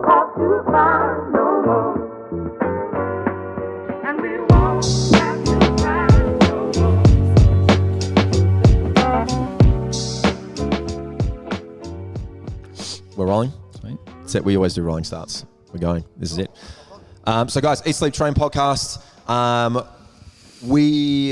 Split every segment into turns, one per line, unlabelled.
have to cry no more. And we won't have to cry no more.
We're rolling.
Sweet.
That's it. We always do rolling starts. We're going. This is it. So, guys, Eat, Sleep, Train podcast. We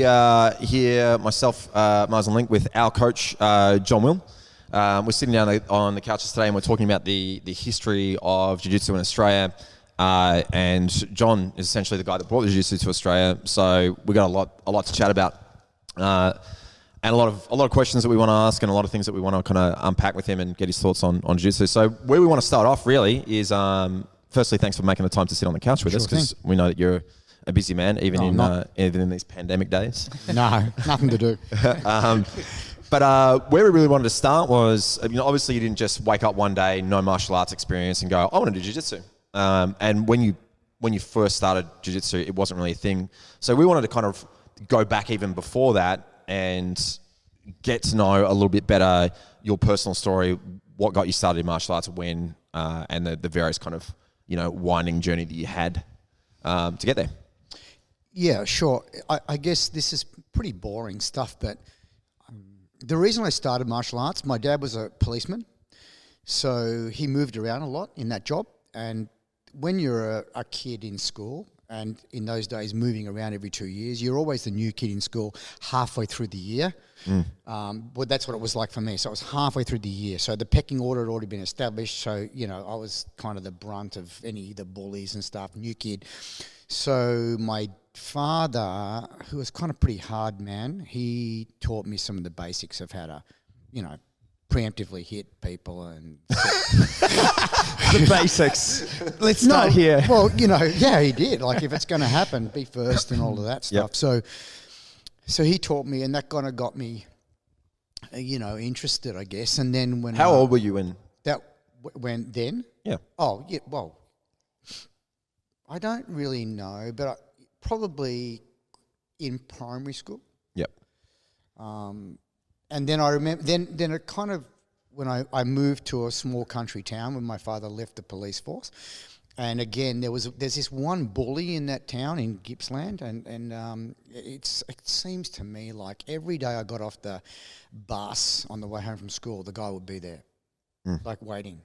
here, myself, Mars and Link, with our coach, John Will. We're sitting down on the couches today and we're talking about the history of Jiu-Jitsu in Australia. And John is essentially the guy that brought the Jiu-Jitsu to Australia. So we got a lot to chat about. And a lot of questions that we want to ask and a lot of things that we want to kind of unpack with him and get his thoughts on Jiu-Jitsu. So where we want to start off really is, firstly, thanks for making the time to sit on the couch with us, because we know that you're a busy man, even in these pandemic days.
No, nothing to do.
But where we really wanted to start was, obviously you didn't just wake up one day, no martial arts experience, and go, I want to do jiu-jitsu. And when you first started jiu-jitsu, it wasn't really a thing. So we wanted to kind of go back even before that and get to know a little bit better your personal story, what got you started in martial arts, when, and the various kind of, winding journey that you had to get there.
Yeah, sure. I guess this is pretty boring stuff, but the reason I started martial arts, my dad was a policeman, so he moved around a lot in that job. And when you're a kid in school, and in those days moving around every 2 years, you're always the new kid in school halfway through the year. Well, that's what it was like for me. So it was halfway through the year. So the pecking order had already been established. So, I was kind of the brunt of the bullies and stuff, new kid. So my father, who was kind of pretty hard man, he taught me some of the basics of how to, preemptively hit people and
the basics. Let's start here.
Well, yeah, he did. Like, if it's going to happen, be first and all of that stuff.
Yep.
So he taught me, and that kind of got me, interested, I guess. And then when
How old were you
when then?
Yeah.
Oh, yeah. Well, I don't really know, but probably in primary school.
Yep.
And then I remember, then it kind of, when I moved to a small country town when my father left the police force, and again there's this one bully in that town in Gippsland, and it seems to me like every day I got off the bus on the way home from school, the guy would be there, like waiting.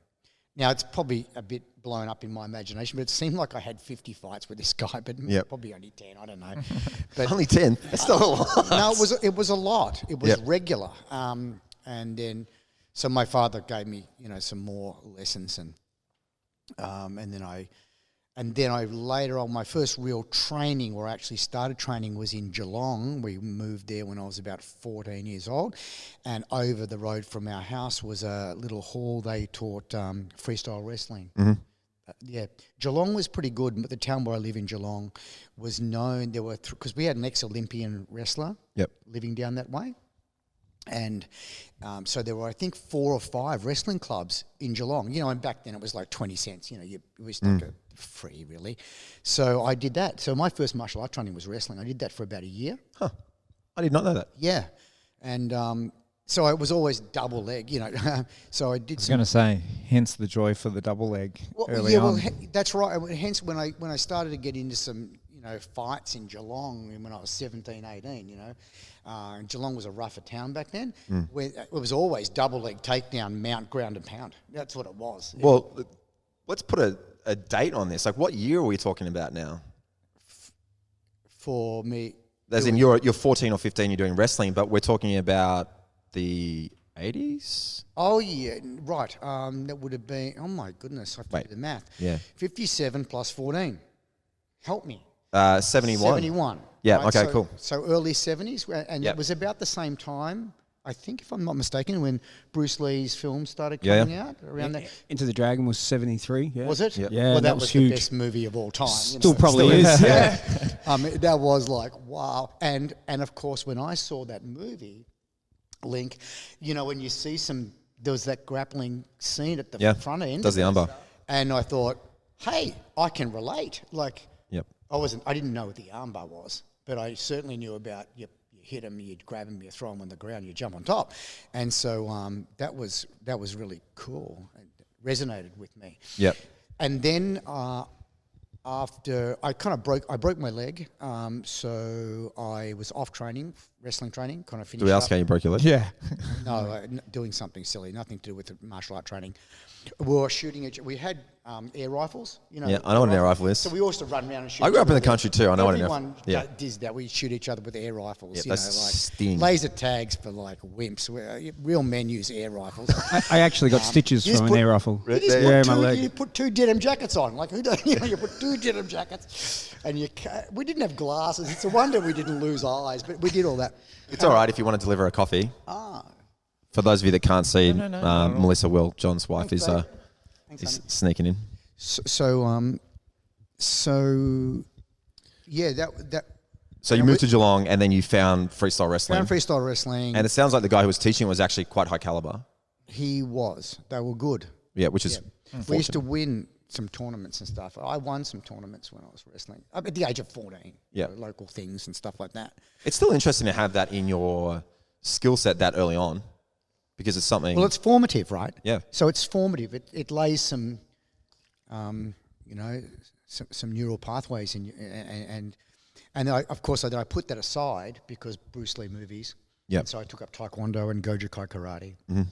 Now, it's probably a bit blown up in my imagination, but it seemed like I had 50 fights with this guy, but probably only 10, I don't know. But
Only 10? That's still a lot.
No, it was a lot. It was regular. And then, so my father gave me, some more lessons, and then I later on, my first real training, where I actually started training, was in Geelong. We moved there when I was about 14 years old, and over the road from our house was a little hall. They taught freestyle wrestling. Geelong was pretty good, but the town where I live in Geelong was known. There were because we had an ex-Olympian wrestler living down that way. And so there were, I think, 4 or 5 wrestling clubs in Geelong. And back then it was like 20 cents. It was like free, really. So I did that. So my first martial art training was wrestling. I did that for about a year.
Huh. I did not know that.
Yeah. And so I was always double leg, So I did.
I was going to say, hence the joy for the double leg early on.
Well, that's right. Hence, when I started to get into some, fights in Geelong when I was 17, 18, and Geelong was a rougher town back then, where it was always double leg takedown, mount, ground and pound. That's what it was.
Well, let's put a date on this. Like, what year are we talking about now?
For me,
as in you're 14 or 15, you're doing wrestling, but we're talking about the 80s.
Oh yeah, right. That would have been. Oh my goodness, I have to do the math.
Yeah,
57 plus 14. Help me.
71.
71.
Yeah.
Right?
Okay. Cool.
So early 70s, and it was about the same time, I think, if I'm not mistaken, when Bruce Lee's films started coming out around that.
Into the Dragon was 73. Yeah.
Was it?
Yeah.
Well, that was
huge.
the best movie of all time.
Still probably is. Yeah.
That was like, wow. And of course, when I saw that movie, Link, when you see there was that grappling scene at the front end.
Does the armbar.
And I thought, hey, I can relate. Like,
Yep.
I didn't know what the armbar was, but I certainly knew about you hit him, you'd grab him, you throw him on the ground, you jump on top, and so that was really cool. It resonated with me.
Yep.
And then after I broke my leg, so I was off training, wrestling training, kind of finished.
Do we ask
up.
how you broke your leg?
Yeah.
No, doing something silly, nothing to do with the martial art training. We were shooting we had air rifles, you know.
Yeah, I know what an air rifle is.
So we used to run around and shoot.
I grew up in the
each other
country too. I know what an air.
Everyone
Yeah.
did that. We shoot each other with air rifles.
Yeah,
you
that's
know, like
sting.
laser tags for like wimps. Real men use air rifles.
I actually got stitches
you just
from
put-
an air rifle.
You just
Yeah,
put
my
two,
leg.
you put 2 denim jackets on. Like who does? You know, you put 2 denim jackets, and we didn't have glasses. It's a wonder we didn't lose eyes, but we did all that.
It's all right if you want to deliver a coffee. For those of you that can't see, Melissa Will, John's wife,
Thanks,
is
babe. Thanks,
is
honey.
sneaking in.
So yeah, that
So you moved to Geelong and then you found freestyle wrestling.
found freestyle wrestling.
And it sounds like the guy who was teaching was actually quite high caliber.
He was. They were good.
Yeah, which is
We used to win some tournaments and stuff. I won some tournaments when I was wrestling at the age of 14.
Yeah.
Local things and stuff like that.
It's still interesting to have that in your skill set that early on because it's something.
Well, it's formative, right?
Yeah.
So it's formative. It lays some, you know, some neural pathways in you, and I, of course I put that aside because Bruce Lee movies.
Yeah.
And so I took up Taekwondo and Goju Kai karate, and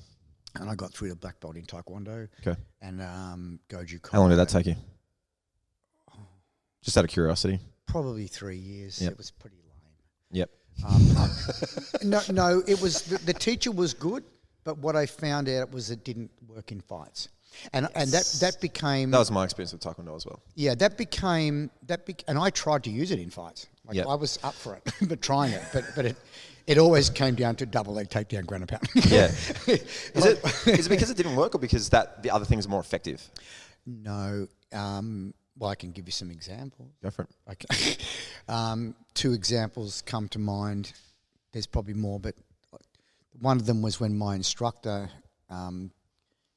I got through to black belt in Taekwondo.
Okay.
And Goju Kai.
How long did that take you? Just out of curiosity.
Probably 3 years.
Yep.
It was pretty lame.
Yep.
No. It was the teacher was good, but what I found out was it didn't work in fights, and that became
That was my experience with Taekwondo as well.
yeah and I tried to use it in fights. Like
Yep.
I was up for it, but trying it, but it always came down to double leg takedown, ground and pound.
Yeah. Is it because it didn't work or because the other things are more effective?
No. Well, I can give you some examples.
Go for it.
Okay. 2 examples come to mind. There's probably more, but one of them was when my instructor,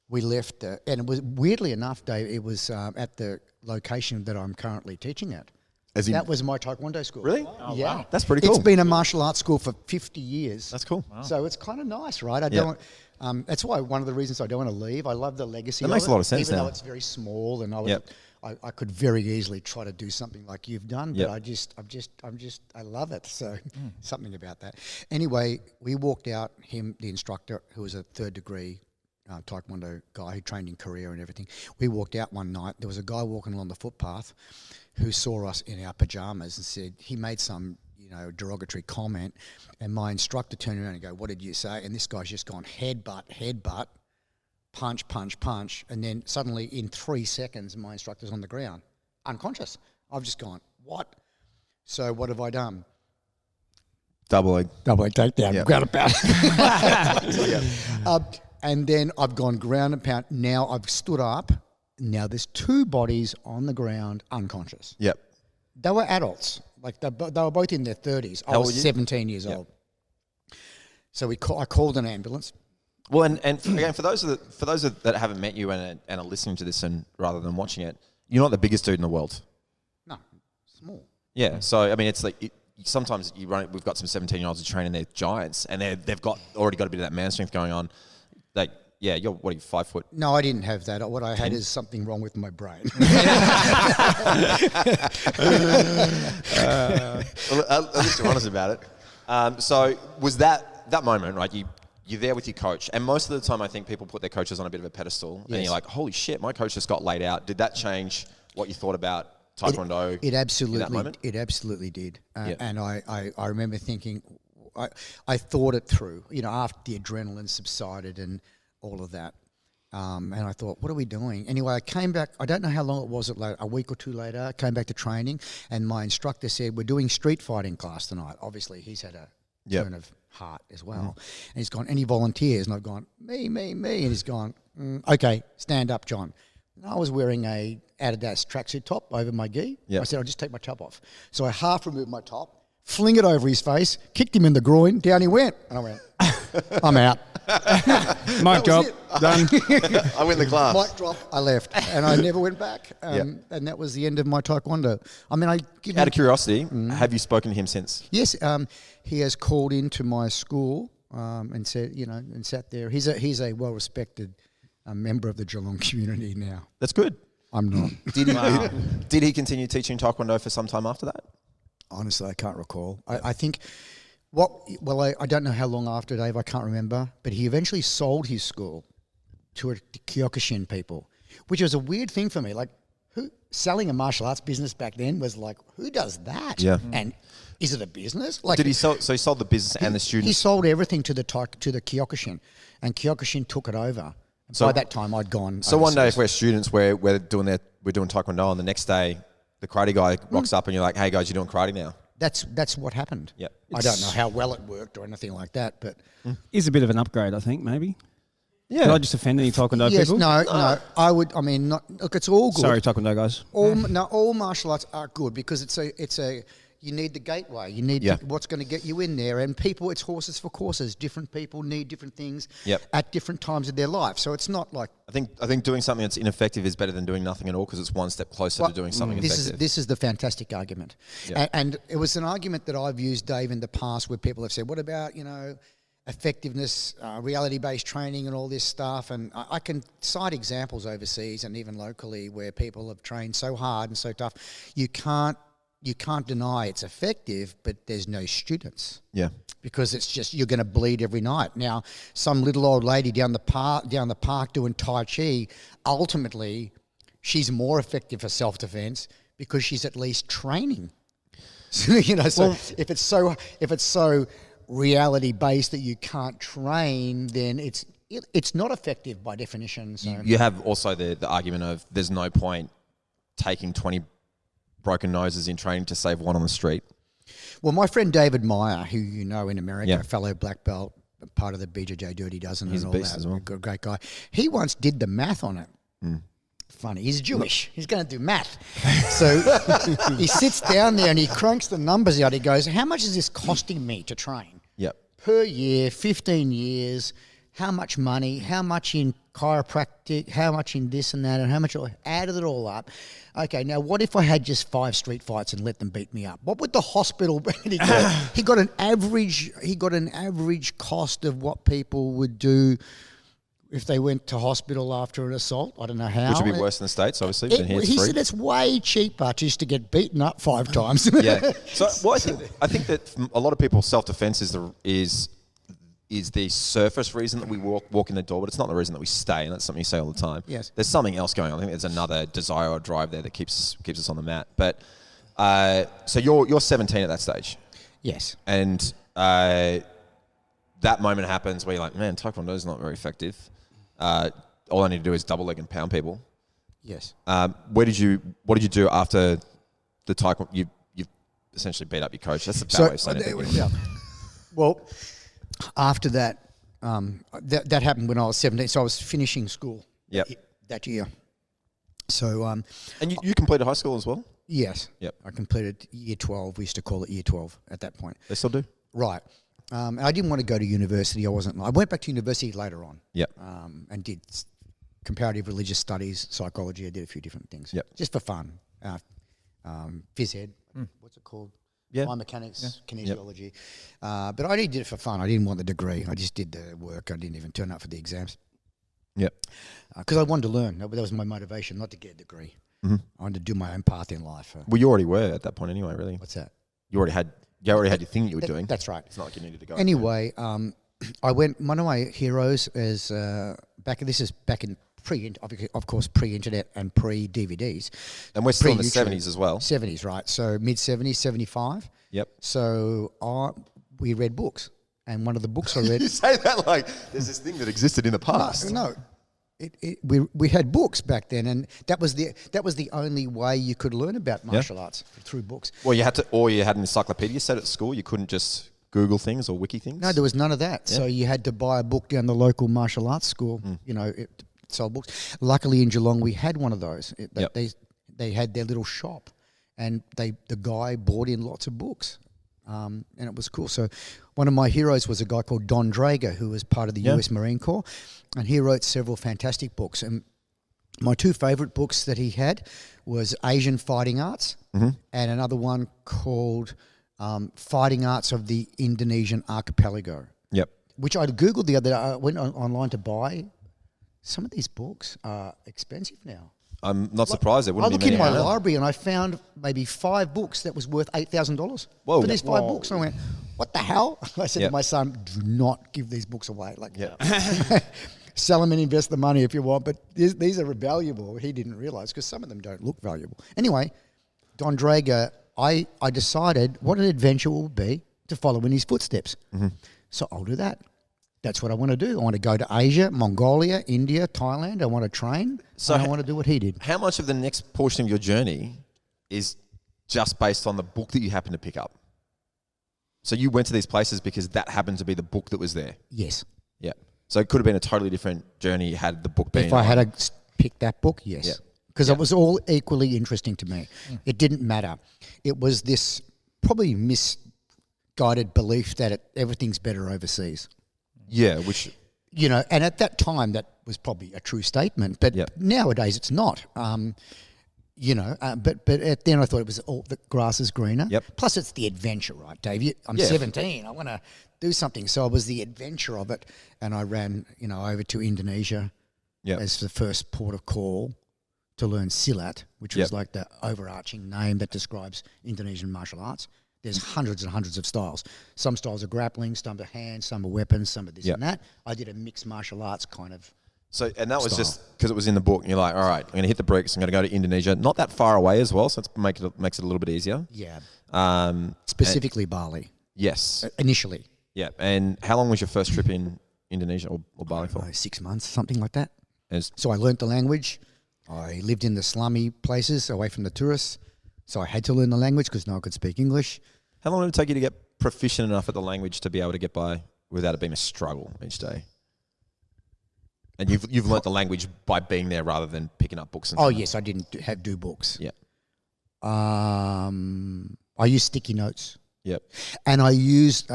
we left, and it was weirdly enough, Dave, it was at the location that I'm currently teaching at. That was my Taekwondo school.
Really?
Yeah.
Wow. That's pretty cool.
It's been a martial arts school for 50 years.
That's cool.
So it's kind of nice, right? I
Yeah.
don't. That's why one of the reasons I don't want to leave. I love the legacy.
That makes
of
a lot
it,
of sense
even
now.
though it's very small, and
Yep.
I could very easily try to do something like you've done, but
Yep.
I love it. So something about that. Anyway, we walked out. The instructor, who was a 3rd degree Taekwondo guy who trained in Korea and everything. We walked out one night. There was a guy walking along the footpath who saw us in our pajamas and said he made some derogatory comment, and my instructor turned around and go, "What did you say?" And this guy's just gone headbutt, punch, punch, punch, and then suddenly in 3 seconds my instructor's on the ground, unconscious. I've just gone, "What?" So what have I done?
Double leg.
Double leg takedown,
Yep.
ground and pound. And then I've gone ground and pound. Now I've stood up. Now there's 2 bodies on the ground unconscious.
Yep.
They were adults. Like they were both in their 30s. I
How old
was
were you?
17 years
Yep.
old. So I called an ambulance.
Well, and again, for those that haven't met you and are listening to this and rather than watching it, you're not the biggest dude in the world.
No, small.
Yeah. So I mean, it's like sometimes you run. We've got some 17-year-olds who train and they're giants, and they've already got a bit of that man strength going on. Like, yeah, what are you, 5 foot?
No, I didn't have that. What I had is something wrong with my brain.
Well, at least you're honest about it. So was that moment, right? You're there with your coach, and most of the time I think people put their coaches on a bit of a pedestal, and
Yes.
you're like, holy shit, my coach just got laid out. Did that change what you thought about Taekwondo
It absolutely,
in that moment?
it absolutely did.
Yeah.
And I remember thinking, I thought it through, after the adrenaline subsided and all of that. And I thought, what are we doing? Anyway, I came back. I don't know how long it was. A week or 2 later, I came back to training, and my instructor said, "We're doing street fighting class tonight." Obviously, he's had a
Yep.
turn of heart as well. And he's gone, "Any volunteers?" And I've gone, me. And he's gone, "Okay, stand up, John." And I was wearing a Adidas tracksuit top over my gi.
Yep.
I said, "I'll just take my top off." So I half removed my top, fling it over his face, kicked him in the groin, down he went. And I went, "I'm out."
Mic drop. Done.
I win the class.
Mic drop, I left. And I never went back.
Yep.
And that was the end of my Taekwondo. I mean,
Out of curiosity, have you spoken to him since?
Yes, he has called into my school and said, and sat there. He's a well-respected member of the Geelong community now.
That's good.
I'm not.
Did he continue teaching Taekwondo for some time after that?
Honestly, I can't recall. I think I don't know how long after, Dave, I can't remember, but he eventually sold his school to Kyokushin people, which was a weird thing for me. Like, who selling a martial arts business back then was like, who does that?
Yeah.
And is it a business? Like,
Did he sell? So he sold the business and the students.
He sold everything to the Kyokushin, and Kyokushin took it over.
So-
By that time, I'd gone.
So one day,
overseas.
if we're students, we're doing Taekwondo, and the next day, the karate guy rocks up, and you're like, "Hey guys, you're doing karate now."
That's what happened.
Yep.
I don't know how well it worked or anything like that, but
Is a bit of an upgrade, I think, maybe.
Yeah.
Did I just offend any Taekwondo
yes,
people?
no. I would. I mean, look, it's all good.
Sorry, Taekwondo guys.
All martial arts are good because it's a you need the gateway. You need what's going to get you in there. And people, it's horses for courses. Different people need different things at different times of their life. So it's not like
I think doing something that's ineffective is better than doing nothing at all because it's one step closer to doing something effective.
This is the fantastic argument, and it was an argument that I've used, Dave, in the past where people have said, "What about effectiveness, reality-based training, and all this stuff?" And I can cite examples overseas and even locally where people have trained so hard and so tough, you can't deny it's effective, but there's no students.
Yeah.
Because it's just you're going to bleed every night. Now, some little old lady down the park doing Tai Chi, ultimately, she's more effective for self-defense because she's at least training. So, if it's so reality-based that you can't train, then it's not effective by definition. So.
You have also the argument of there's no point taking 20 broken noses in training to save one on the street.
Well, my friend David Meyer, who you know in America,
Yeah.
a fellow black belt, part of the BJJ Dirty Dozen
He's
and
a
all
beast
that,
as well.
a great guy. He once did the math on it. Funny, he's Jewish. He's going to do math. So he sits down there and he cranks the numbers out. He goes, "How much is this costing me to train
Yep.
per year, 15 years? How much money? How much in chiropractic? How much in this and that? And how much?" Added it all up. Okay, now what if I had just 5 street fights and let them beat me up? What would the hospital be? He got an average cost of what people would do if they went to hospital after an assault. I don't know how.
Which would be worse in the States, obviously, than here.
He said it's way cheaper just to get beaten up 5 times.
Yeah. So I think that a lot of people self-defense is the surface reason that we walk in the door, but it's not the reason that we stay, and that's something you say all the time.
Yes.
There's something else going on. I think there's another desire or drive there that keeps us on the mat. But so you're 17 at that stage,
Yes.
and that moment happens where you're like, man, Taekwondo is not very effective. All I need to do is double leg and pound people.
Yes.
What did you do after the Taekwondo? You essentially beat up your coach. That's the bad way of saying it.
yeah. Well, after that, that happened when I was 17. So I was finishing school.
Yep.
That year. So
And you completed high school as well?
yes.
Yep.
I completed year 12. We used to call it year 12 at that point.
They still do?
Right. And I didn't want to go to university. I went back to university later on.
Yep.
And did comparative religious studies, psychology. I did a few different things.
Yep.
Just for fun. Phys ed. What's it called?
Yeah.
Biomechanics, kinesiology. But I only did it for fun. I didn't want the degree. I just did the work. I didn't even turn up for the exams.
Yep.
Because I wanted to learn. That was my motivation, not to get a degree. I wanted to do my own path in life.
Well, you already were at that point anyway, really.
What's that?
You already had your thing that you were doing.
That's right.
It's not like you needed to go.
Anyway, I went. One of my heroes is back. This is back in pre-internet and pre-DVDs.
And we're still in the
pre-YouTube.
70s as well.
70s, right? So mid-70s, 75.
Yep.
So we read books, and one of the books I read.
You say that like there's this thing that existed in the past.
No. We had books back then, and that was the only way you could learn about martial arts through books.
Well, you had an encyclopedia set at school. You couldn't just Google things or wiki things.
No, there was none of that. So you had to buy a book down the local martial arts school. It sold books. Luckily in Geelong we had one of those. They had their little shop, and the guy brought in lots of books. And it was cool. So one of my heroes was a guy called Don Drager, who was part of the US Marine Corps, and he wrote several fantastic books. And my 2 favourite books that he had was Asian Fighting Arts and another one called Fighting Arts of the Indonesian Archipelago,
Yep.
which I Googled the other day. I went online to buy. Some of these books are expensive now.
I'm not surprised. It
I
wouldn't
look
be many
in my
around.
library and I found maybe 5 books that was worth $8,000
Whoa.
for these 5
Whoa.
books. And I went, what the hell? I said
Yep.
to my son, do not give these books away. Like,
Yeah.
sell them and invest the money if you want. But these are valuable. He didn't realize because some of them don't look valuable. Anyway, Don Drager, I decided what an adventure it would be to follow in his footsteps.
Mm-hmm.
So I'll do that. That's what I want to do. I want to go to Asia, Mongolia, India, Thailand. I want to train.
So
And I want to do what he did.
How much of the next portion of your journey is just based on the book that you happen to pick up? So you went to these places because that happened to be the book that was there.
Yes.
Yeah. So it could have been a totally different journey had the book been.
If I had picked that book, yes.
Yeah.
Because it was all equally interesting to me. It didn't matter. It was this probably misguided belief that everything's better overseas.
Yeah, which
You know, and at that time, that was probably a true statement. But
Yep.
nowadays, it's not. You know, but then I thought it was all the grass is greener.
Yep.
Plus, it's the adventure, right, Dave? I'm
Yeah.
17. I want to do something. So it was the adventure of it, and I ran, over to Indonesia
Yep.
as the first port of call to learn Silat, which was
Yep.
like the overarching name that describes Indonesian martial arts. There's hundreds and hundreds of styles. Some styles are grappling, some are hands, some are weapons, some are this
Yep.
and that. I did a mixed martial arts kind of.
So, and that was
Style.
just because it was in the book, and you're like, all right, I'm going to hit the bricks. I'm going to go to Indonesia, not that far away as well, so it makes it a little bit easier.
Yeah.
And-
Specifically Bali,
yes,
initially.
yeah. And how long was your first trip in Indonesia or Bali for?
6 months, something like that.
As-
So I learnt the language. I lived in the slummy places away from the tourists. So I had to learn the language because no one could speak English.
How long did it take you to get proficient enough at the language to be able to get by without it being a struggle each day? And you've learnt the language by being there rather than picking up books. And
Oh,
stuff.
yes, I didn't do books.
Yeah.
I used sticky notes.
Yep.
And I used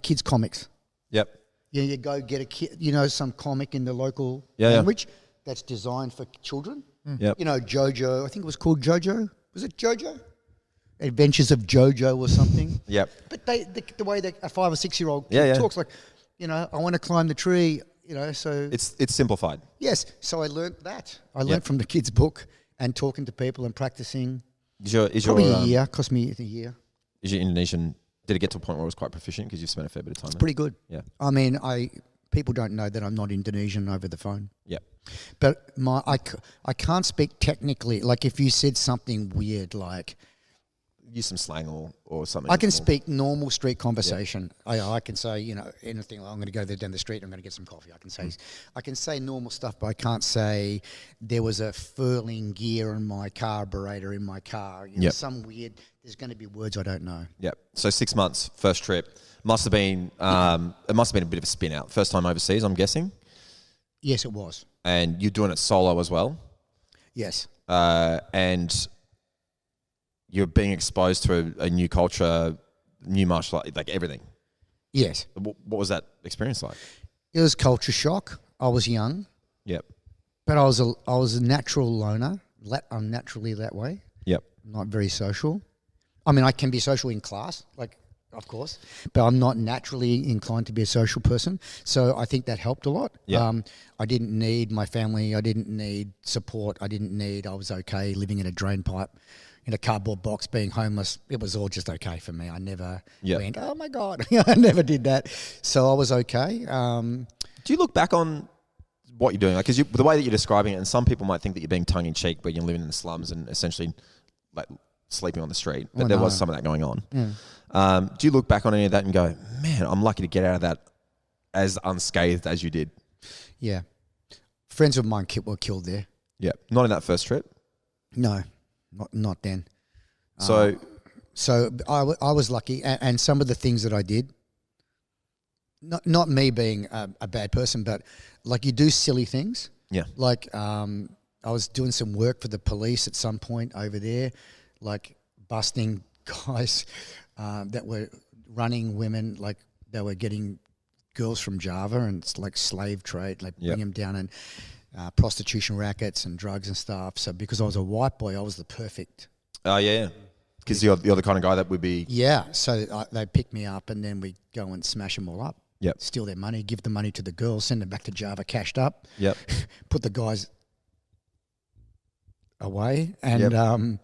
kids' comics.
Yep.
You go get a kid, some comic in the local
Yeah, yeah.
language that's designed for children.
Yep.
Jojo, I think it was called Jojo. Was it Jojo? Adventures of Jojo or something.
Yep.
But the way that a 5 or 6 year old kid
Yeah, yeah.
talks, like, I want to climb the tree, so.
It's simplified.
Yes, so I learnt that. I learnt
Yep.
from the kids' book and talking to people and practicing.
Is
Probably
your
a year, cost me a year.
is your Indonesian? Did it get to a point where it was quite proficient because you've spent a fair bit of time? There?
Pretty good.
Yeah.
I mean, people don't know that I'm not Indonesian over the phone.
Yep.
But I can't speak technically. Like if you said something weird, like
Use some slang or something.
I can
more-
speak normal street conversation. I can say anything. Like, I'm going to go there down the street. I'm going to get some coffee. I can say normal stuff, but I can't say there was a furling gear in my carburetor in my car.
Yep.
Some weird. There's going to be words I don't know.
Yep. So 6 months, first trip. Must have been it must have been a bit of a spin out. First time overseas, I'm guessing.
Yes, it was.
And you're doing it solo as well.
Yes.
And you're being exposed to a new culture, new martial art, like everything.
Yes.
What was that experience like?
It was culture shock. I was young,
Yep.
but I was a natural loner. I'm naturally that way.
Yep.
Not very social. I mean, I can be social in class, of course, but I'm not naturally inclined to be a social person. So I think that helped a lot.
Yeah.
I didn't need my family. I didn't need support. I was okay living in a drain pipe, in a cardboard box, being homeless. It was all just okay for me. I never
Yep.
went, oh my God. I never did that. So I was okay.
Do you look back on what you're doing? Like, because the way that you're describing it, and some people might think that you're being tongue in cheek, but you're living in the slums and essentially like sleeping on the street. But there was some of that going on. Do you look back on any of that and go, man, I'm lucky to get out of that as unscathed as you did?
Yeah. Friends of mine were killed there.
Yeah. Not in that first trip.
No, not then.
So,
So I was lucky, and some of the things that I did, not me being a bad person, but like you do silly things.
yeah.
Like I was doing some work for the police at some point over there, like busting guys that were running women, like they were getting girls from Java and it's like slave trade, like
Yep.
bring them down and prostitution rackets and drugs and stuff. So because I was a white boy, I was the perfect.
Oh, yeah. Because you're the kind of guy that would be.
Yeah, so they pick me up and then we go and smash them all up.
Yep.
Steal their money, give the money to the girls, send them back to Java cashed up.
Yep.
Put the guys away, and
Yep.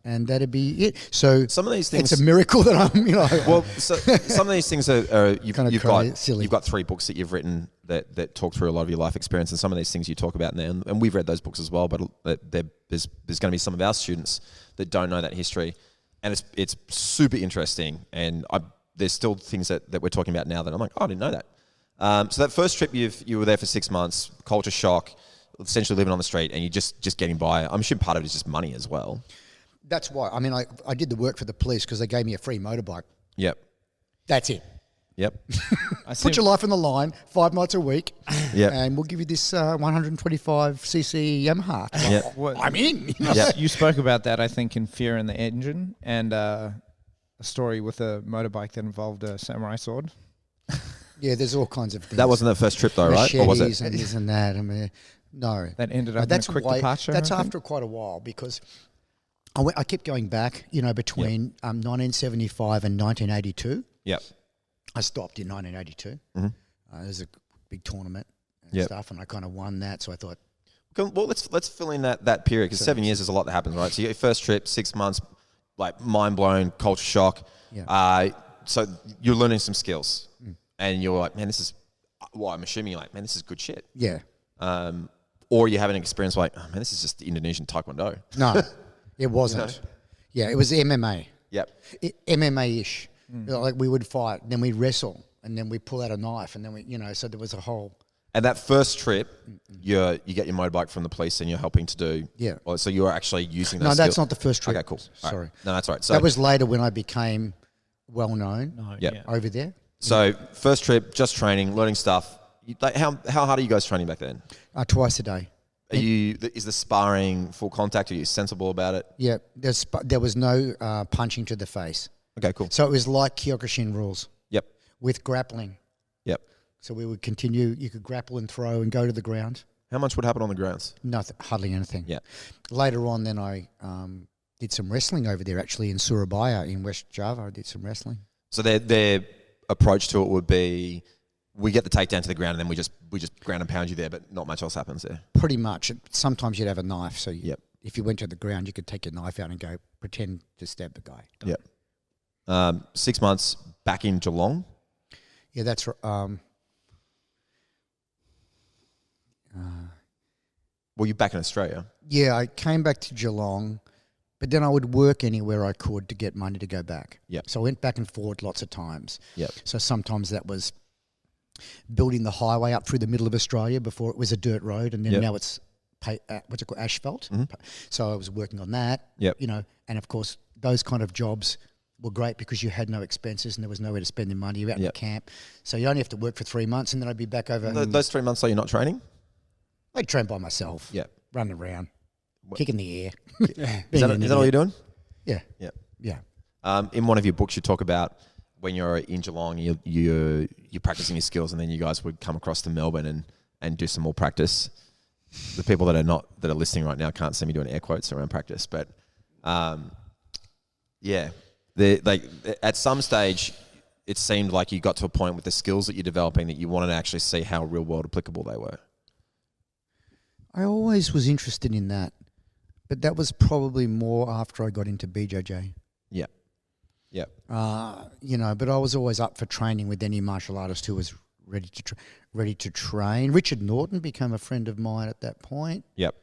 and that'd be it. So
Some of these things.
it's a miracle that I'm,
Well, so some of these things are you've,
Kinda
you've
crazy,
got
silly.
you've got 3 books that you've written that talk through a lot of your life experience, and some of these things you talk about in there, and we've read those books as well. But there's going to be some of our students that don't know that history, and it's super interesting. And there's still things that we're talking about now that I'm like, oh, I didn't know that. So that first trip you were there for 6 months, culture shock, essentially living on the street, and you just getting by. I'm assuming part of it is just money as well.
That's why. I mean, I did the work for the police because they gave me a free motorbike.
Yep.
That's it.
Yep.
Put your life on the line 5 nights a week,
Yep.
and we'll give you this 125cc Yamaha.
Yep.
What-
I'm in. You know?
Yeah.
You spoke about that, I think, in Fear in the Engine, and a story with a motorbike that involved a samurai sword.
Yeah, there's all kinds of things.
That wasn't the first trip though, right? Or was
Machetes
it?
and this and that. I mean, no.
That ended
No,
up in a quick departure.
That's
I think.
after quite a while because I kept going back, between 1975 and 1982.
Yep.
I stopped in 1982. There's a big tournament and
Yep.
stuff, and I kind of won that. So I thought,
Well, let's fill in that period because 7 years is a lot that happens, right? So your first trip, 6 months, like mind blown, culture shock.
Yeah.
So you're learning some skills, and you're like, man, this is. Well, I'm assuming you're like, man, this is good shit.
yeah,
Or you have an experience like, oh man, this is just Indonesian Taekwondo.
no, it wasn't. Yeah, it was MMA.
Yep.
MMA-ish. Like we would fight, then we'd wrestle, and then we'd pull out a knife, and then so there was a whole.
And that first trip, you get your motorbike from the police, and you're helping to do.
Yeah.
Or, so you're actually using those.
No, that's
skills.
not the first trip.
Okay, cool. All right.
Sorry.
No, that's all right. So
That was later when I became well known
Yep.
over there.
So first trip, just training, learning stuff. Like how hard are you guys training back then?
Twice a day.
Is the sparring full contact? Are you sensible about it?
Yeah, there was no punching to the face.
Okay, cool.
So it was like Kyokushin rules
Yep.
with grappling.
Yep.
So we would continue. You could grapple and throw and go to the ground.
How much would happen on the grounds?
Nothing, hardly anything.
Yeah.
Later on, then I did some wrestling over there, actually in Surabaya in West Java. I did some wrestling.
So their approach to it would be, we get the takedown to the ground, and then we just ground and pound you there, but not much else happens there.
Pretty much. Sometimes you'd have a knife. So
Yep.
if you went to the ground, you could take your knife out and go pretend to stab the guy.
Yep. 6 months back in Geelong.
Yeah, that's
Well, you're back in Australia.
yeah. I came back to Geelong, but then I would work anywhere I could to get money to go back.
Yep.
So I went back and forth lots of times.
Yep.
So sometimes that was building the highway up through the middle of Australia before it was a dirt road, and then
Yep.
now it's what's it called, asphalt. So I was working on that.
Yep.
And of course those kind of jobs were great because you had no expenses and there was nowhere to spend the money. You're out in
Yep.
the camp, so you only have to work for 3 months, and then I'd be back over.
Those 3 months, are you not training?
I'd train by myself.
Yeah.
Running around, kicking the air.
Is that all you're doing?
Yeah.
Yeah.
Yeah.
In one of your books, you talk about when you're in Geelong, you're practicing your skills, and then you guys would come across to Melbourne and do some more practice. The people that are listening right now can't see me doing air quotes around practice, but yeah, at some stage, it seemed like you got to a point with the skills that you're developing that you wanted to actually see how real world applicable they were.
I always was interested in that, but that was probably more after I got into BJJ.
Yeah. Yeah.
But I was always up for training with any martial artist who was ready to train. Richard Norton became a friend of mine at that point.
Yep.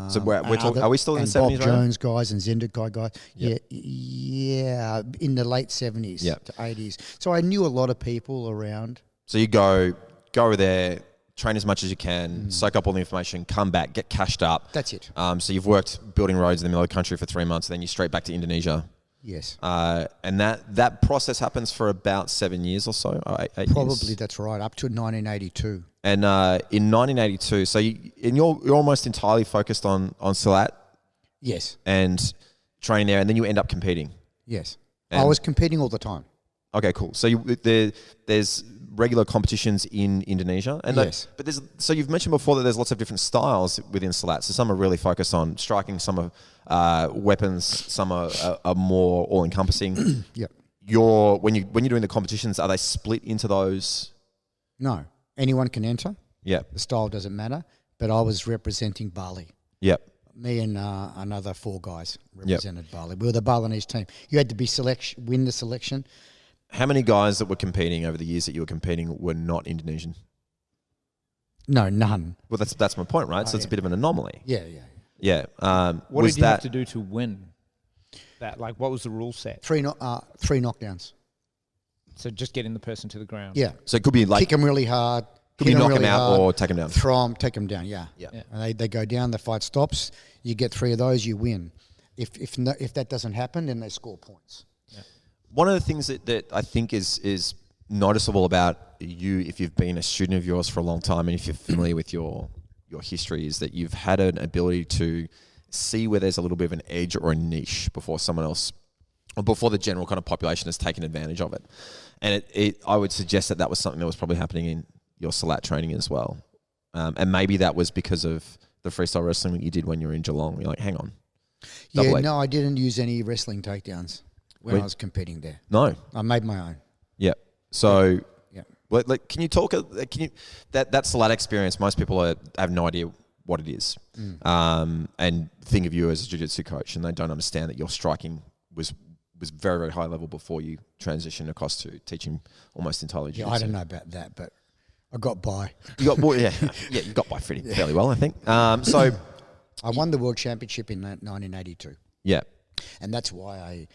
So we're talking. Are we still in the
Bob
70s?
Jones guys and Zendekai guys.
Yep.
Yeah, in the late 70s
Yep.
to 80s. So I knew a lot of people around.
So you go over there, train as much as you can, soak up all the information, come back, get cashed up.
That's it.
So you've worked building roads in the middle of the country for 3 months, and then you're straight back to Indonesia.
Yes.
And that process happens for about 7 years or so. 8
Probably
years.
that's right, up to 1982.
And in 1982, so you're almost entirely focused on Silat
Yes.
and training there, and then you end up competing.
Yes.
And-
I was competing all the time.
Okay, cool. So there's regular competitions in Indonesia, and
Yes.
so you've mentioned before that there's lots of different styles within Silat. So some are really focused on striking, some are weapons, some are more all encompassing.
Yep.
When you're doing the competitions, are they split into those?
No. Anyone can enter.
Yeah.
The style doesn't matter. But I was representing Bali.
Yep.
me and another 4 guys represented Bali. We were the Balinese team. You had to be win the selection.
How many guys that were competing over the years that you were competing were not Indonesian?
No, none.
Well, that's my point, right? So it's a bit of an anomaly.
Yeah.
Yeah.
What
Was
did you have
that
to do to win? That what was the rule set?
3 knockdowns.
So just getting the person to the ground.
Yeah.
so? It could be like
Kick them really hard.
could be
hit 'em
knock
really
them out
hard,
or take them down.
throw 'em, take them down. Yeah.
Yeah.
And they go down. The fight stops. You get 3 of those, you win. If that doesn't happen, then they score points.
One of the things that I think is noticeable about you, if you've been a student of yours for a long time and if you're familiar with your history, is that you've had an ability to see where there's a little bit of an edge or a niche before someone else, or before the general kind of population has taken advantage of it. And I would suggest that was something that was probably happening in your Salat training as well. And maybe that was because of the freestyle wrestling that you did when you were in Geelong. You're like, hang on.
Yeah,
Double
no, I didn't use any wrestling takedowns when
Wait.
I was competing there.
No.
I made my own.
Yeah. So,
Yeah.
like, can you talk? Can you that Salat experience? Most people have no idea what it is, and think of you as a jiu-jitsu coach, and they don't understand that your striking was very, very high level before you transitioned across to teaching almost entirely
Yeah,
jiu-jitsu.
I don't know about that, but I got by.
You got you got by fairly well, I think. So
I won the world championship in 1982,
yeah,
and that's why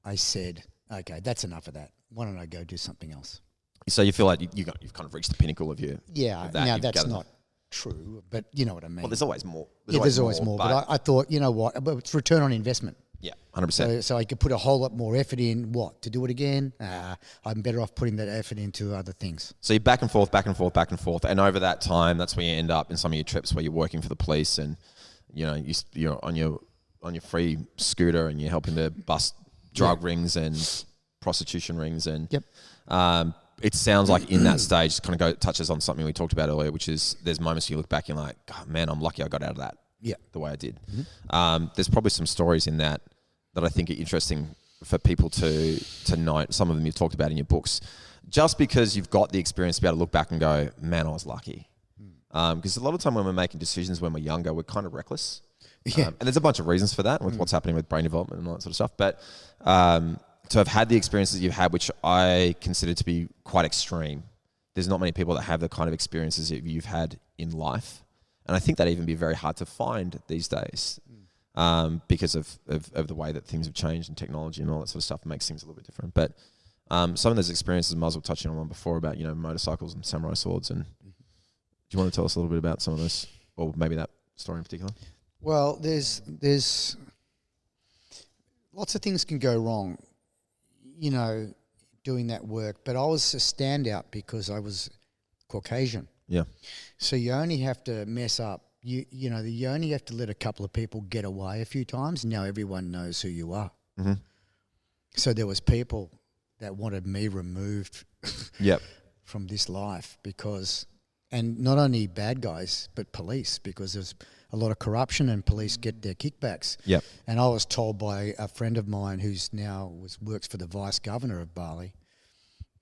I said, okay, that's enough of that. Why don't I go do something else?
so you feel like you've kind of reached the pinnacle of your
Yeah,
of that.
now
You've
that's
gathered-
not true, but you know what I mean.
Well, there's always more.
there's always more. But I thought, you know what? But it's return on investment.
yeah, 100%.
So I could put a whole lot more effort in. What, to do it again? I'm better off putting that effort into other things.
So you're back and forth, back and forth, back and forth, and over that time, that's where you end up in some of your trips where you're working for the police, and you know you're on your free scooter, and you're helping to bust drug rings and prostitution rings, and
Yep.
It sounds like in that stage, kind of touches on something we talked about earlier, which is there's moments you look back and you're like, God, man, I'm lucky I got out of that.
Yeah.
The way I did. There's probably some stories in that I think are interesting for people to note. Some of them you've talked about in your books, just because you've got the experience to be able to look back and go, man, I was lucky. Because a lot of time when we're making decisions when we're younger, we're kind of reckless.
Yeah.
And there's a bunch of reasons for that with what's happening with brain development and all that sort of stuff. But to have had the experiences you've had, which I consider to be quite extreme, there's not many people that have the kind of experiences that you've had in life. And I think that'd even be very hard to find these days because of the way that things have changed and technology and all that sort of stuff makes things a little bit different. But some of those experiences, Muzz was touching on one before about, motorcycles and samurai swords. And do you want to tell us a little bit about some of those, or maybe that story in particular?
Well, there's lots of things can go wrong, doing that work. But I was a standout because I was Caucasian.
Yeah.
So you only have to mess up. You only have to let a couple of people get away a few times. Now everyone knows who you are.
Mm-hmm.
So there was people that wanted me removed
Yep.
from this life and not only bad guys, but police, because there's a lot of corruption and police get their kickbacks.
Yep.
And I was told by a friend of mine who's now works for the vice governor of Bali,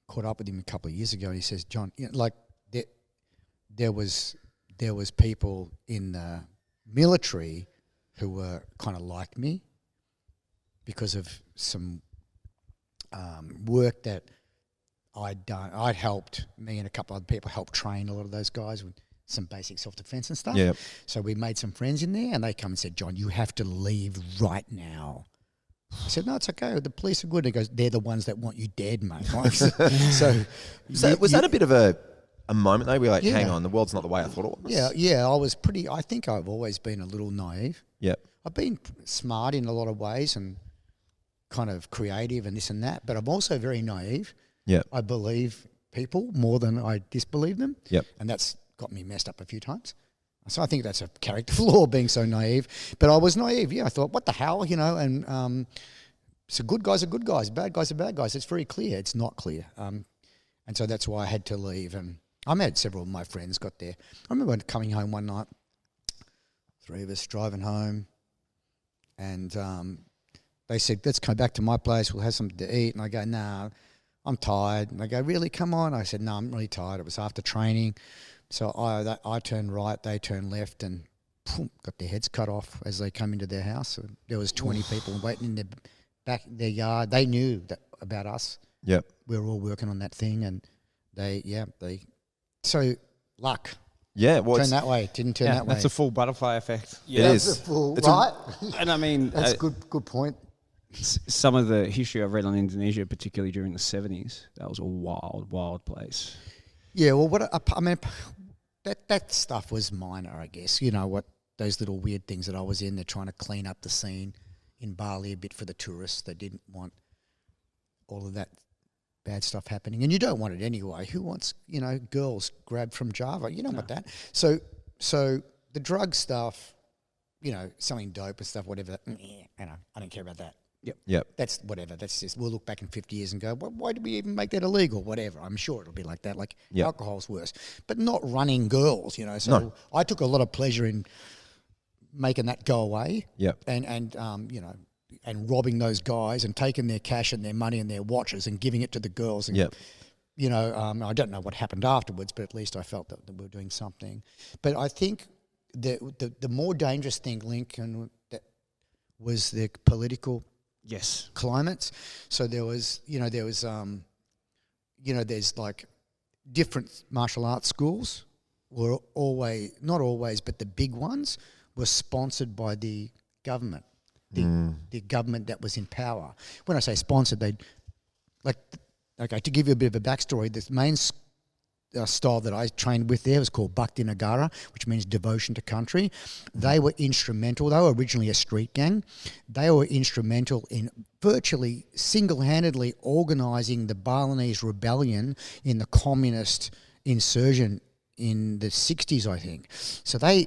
caught up with him a couple of years ago, and he says, John, there was people in the military who were kind of like me because of some work that I'd done. I'd helped, me and a couple other people helped train a lot of those guys with some basic self-defense and stuff.
Yep.
So we made some friends in there, and they come and said, John, you have to leave right now. I said, no, it's okay. The police are good. He goes, they're the ones that want you dead, mate. So
was that a bit of a moment though? We're like,
Yeah.
hang on, the world's not the way I thought it was.
Yeah, I think I've always been a little naive.
Yep.
I've been smart in a lot of ways and kind of creative and this and that, but I'm also very naive.
Yep.
I believe people more than I disbelieve them.
Yep.
And that's got me messed up a few times. So I think that's a character flaw, being so naive. But I was naive, yeah. I thought, what the hell, and so good guys are good guys, bad guys are bad guys. It's very clear. It's not clear. And so that's why I had to leave. And I had several of my friends got there. I remember coming home one night, 3 of us driving home, and they said, let's come back to my place, we'll have something to eat. And I go, nah, I'm tired. And they go, really, come on? I said, no, I'm really tired. It was after training. So I turned right, they turned left, and got their heads cut off as they come into their house. And there was 20 people waiting in their yard. They knew about us.
Yep.
We were all working on that thing, and so luck.
Yeah. Well,
Turn that way. Didn't turn that way.
That's a full butterfly effect.
Yeah,
it
That's
is.
a full,
It's a-
right?
and I mean,
That's good point.
some of the history I've read on Indonesia, particularly during the 70s, that was a wild place.
Yeah, well, I mean, that stuff was minor, I guess. You know what? Those little weird things that I was in, they're trying to clean up the scene in Bali a bit for the tourists. They didn't want all of that bad stuff happening, and you don't want it anyway. Who wants, girls grabbed from Java? You don't want that. So the drug stuff, selling dope and stuff, whatever. I don't care about that.
Yep.
That's whatever. That's just, we'll look back in 50 years and go, why did we even make that illegal? Whatever. I'm sure it'll be like that. Like
Yep.
alcohol's worse, but not running girls, So
No.
I took a lot of pleasure in making that go away.
Yep.
And robbing those guys and taking their cash and their money and their watches and giving it to the girls. And,
Yep.
I don't know what happened afterwards, but at least I felt that we were doing something. But I think the more dangerous thing, Lincoln, that was the political
Yes.
climates. So there's like different martial arts schools were not always, but the big ones were sponsored by the government, the government that was in power. When I say sponsored, to give you a bit of a backstory, this main style that I trained with there was called Bhakti Nagara, which means devotion to country. They were instrumental. They were originally a street gang. They were instrumental in virtually single-handedly organising the Balinese rebellion in the communist insurgent in the 60s, I think. So they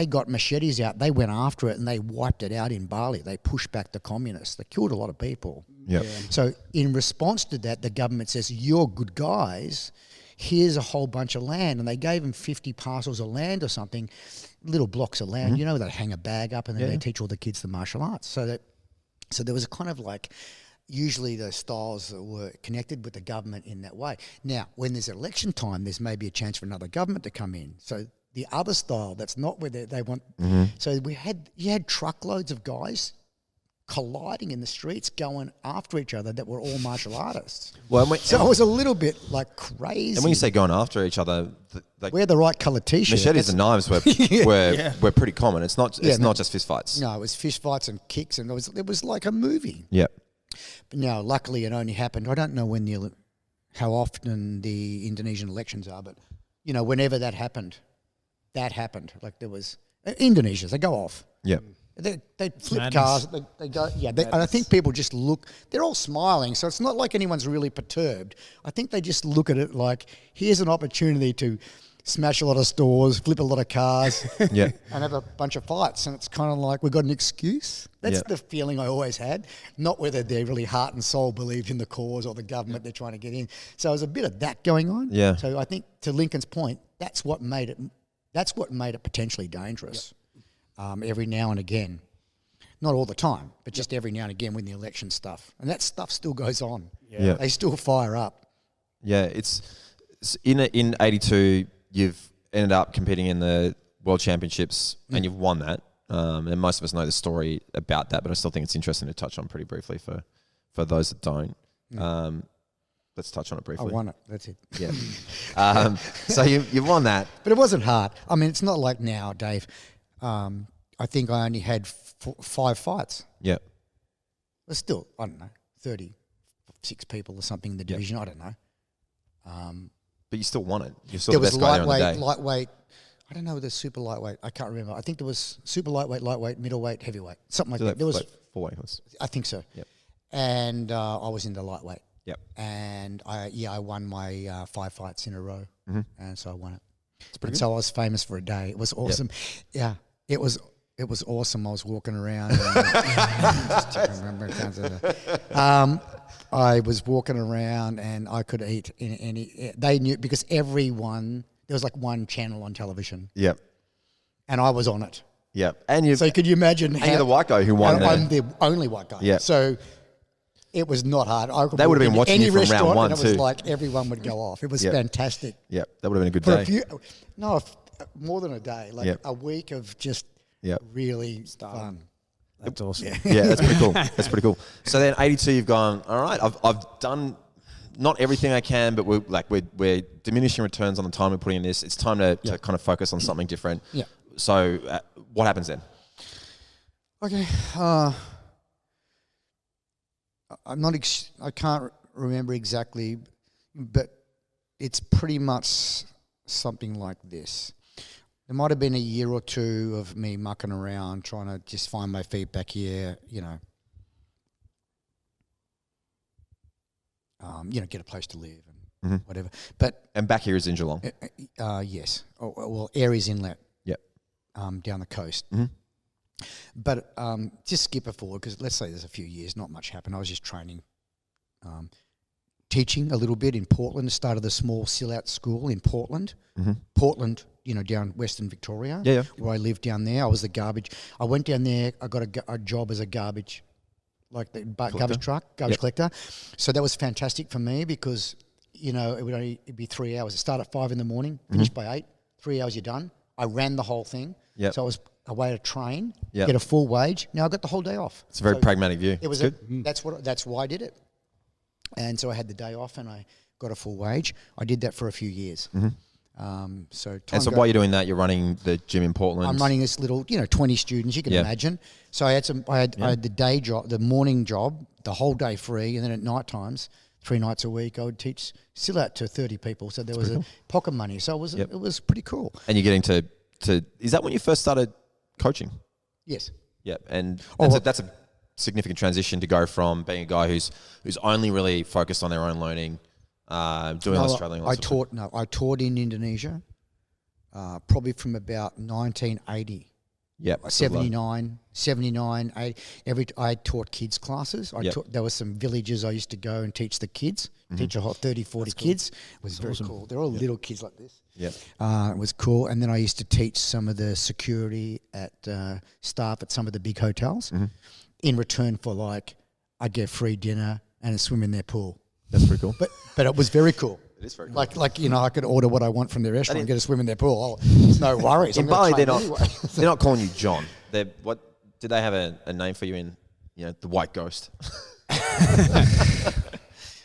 got machetes out, they went after it, and they wiped it out in Bali. They pushed back the communists. They killed a lot of people.
Yep.
So in response to that, the government says, you're good guys, here's a whole bunch of land. And they gave them 50 parcels of land or something, little blocks of land, they hang a bag up and then they teach all the kids the martial arts. So there was a kind of like, usually the styles were connected with the government in that way. Now, when there's election time, there's maybe a chance for another government to come in. So the other style, that's not where they want. So you had truckloads of guys colliding in the streets, going after each other that were all martial artists.
Well,
So it was a little bit like crazy.
and when you say going after each other,
wear the right colour t-shirt.
machetes and knives were pretty common. It's not just fist fights.
No, it was fist fights and kicks, and it was like a movie.
Yep.
But now, luckily, it only happened. I don't know how often the Indonesian elections are, but whenever that happened. Like there was Indonesians, they go off.
Yep.
They flip
Madness.
cars. They go. Yeah, and I think people just look. They're all smiling, so it's not like anyone's really perturbed. I think they just look at it like, here's an opportunity to smash a lot of stores, flip a lot of cars,
Yeah.
and have a bunch of fights. And it's kind of like, we've got an excuse. That's
Yeah.
the feeling I always had. Not whether they really heart and soul believed in the cause or the government they're trying to get in. So there's a bit of that going on.
Yeah.
So I think, to Lincoln's point, that's what made it potentially dangerous. Every now and again. Not all the time, but just every now and again when the election stuff. And that stuff still goes on.
Yeah.
They still fire up.
Yeah, it's in 82. You've ended up competing in the World Championships and you've won that. And most of us know the story about that, but I still think it's interesting to touch on pretty briefly for those that don't. Let's touch on it
I
briefly.
won it. That's it.
Yeah. So you've won that.
But it wasn't hard. I mean, it's not like now, Dave. I think I only had 5 fights.
Yeah.
But still, I don't know, 36 people or something in the division. I don't know.
But you still won it. You're still
There
the
was
best guy on the day.
lightweight. I don't know the super lightweight. I can't remember. I think there was super lightweight, middleweight, heavyweight, something like that. There was,
4 weights.
I think so.
Yep.
And I was in the lightweight.
Yep.
And I won my 5 fights in a row, and so I won it.
It's pretty
And
good.
so I was famous for a day. It was awesome. Yeah, it was awesome. I was walking around. I was walking around, and I could eat in any. They knew, because everyone, there was like one channel on television,
Yep.
and I was on it.
Yep. And you.
So could you imagine?
And you're the white guy who won.
I'm the only white guy.
Yeah.
So it was not hard. I could
They would
walk
have been
into
watching
any
you from round
restaurant,
one
and it was
too.
like everyone would go off. It was
Yeah.
fantastic.
Yep. That would have been a good
For
day.
more than a day, like
Yep.
a week of just
Yep.
really fun.
That's awesome.
Yeah, that's pretty cool. That's pretty cool. So then 82, you've gone, all right, I've done not everything I can, but we're diminishing returns on the time we're putting in this. It's time to kind of focus on something different.
Yeah.
So what happens then?
Okay. I'm not. I can't remember exactly, but it's pretty much something like this. There might have been a year or two of me mucking around, trying to just find my feet back here. Get a place to live and whatever. But
And back here is in Geelong.
yes. Well, Aries Inlet.
Yep.
Down the coast.
Mm-hmm.
But just skip it forward because let's say there's a few years, not much happened. I was just training, teaching a little bit in Portland. Started a small SIL-out school in Portland. Portland, down Western Victoria.
Yeah, yeah.
Where I lived down there. I was the garbage. I went down there. I got a job as a garbage, like the garbage truck, garbage collector. So that was fantastic for me because, it'd be 3 hours. It started at 5 a.m, finish by 8. 3 hours, you're done. I ran the whole thing.
Yep.
So I was a way to train,
Yep.
get a full wage. Now I got the whole day off.
It's a very pragmatic view.
It was
It's
that's why I did it. And so I had the day off and I got a full wage. I did that for a few years.
And so while you're doing that, you're running the gym in Portland.
I'm running this little, 20 students, you can imagine. So I had the day job, the morning job, the whole day free, and then at night times, 3 nights a week, I would teach still out to 30 people. So there was a pocket money. So it was pretty cool.
And you're getting to is that when you first started coaching?
Yes.
Yeah, and
Oh,
that's a significant transition to go from being a guy who's only really focused on their own learning, doing all this traveling.
I taught in Indonesia, probably from about 1980.
Yep.
79, 80. I taught kids classes. There were some villages I used to go and teach the kids, teach a whole 30, 40 kids. It was very cool. They're all little kids like this.
Yeah.
It was cool. And then I used to teach some of the security staff at some of the big hotels. In return for I'd get free dinner and a swim in their pool.
That's pretty cool.
But it was very cool.
It is very cool.
I could order what I want from their restaurant and get a swim in their pool. There's no worries.
In
I'm gonna
Bali,
train anyway.
they're not calling you John. What did they have a name for you in? The White Ghost.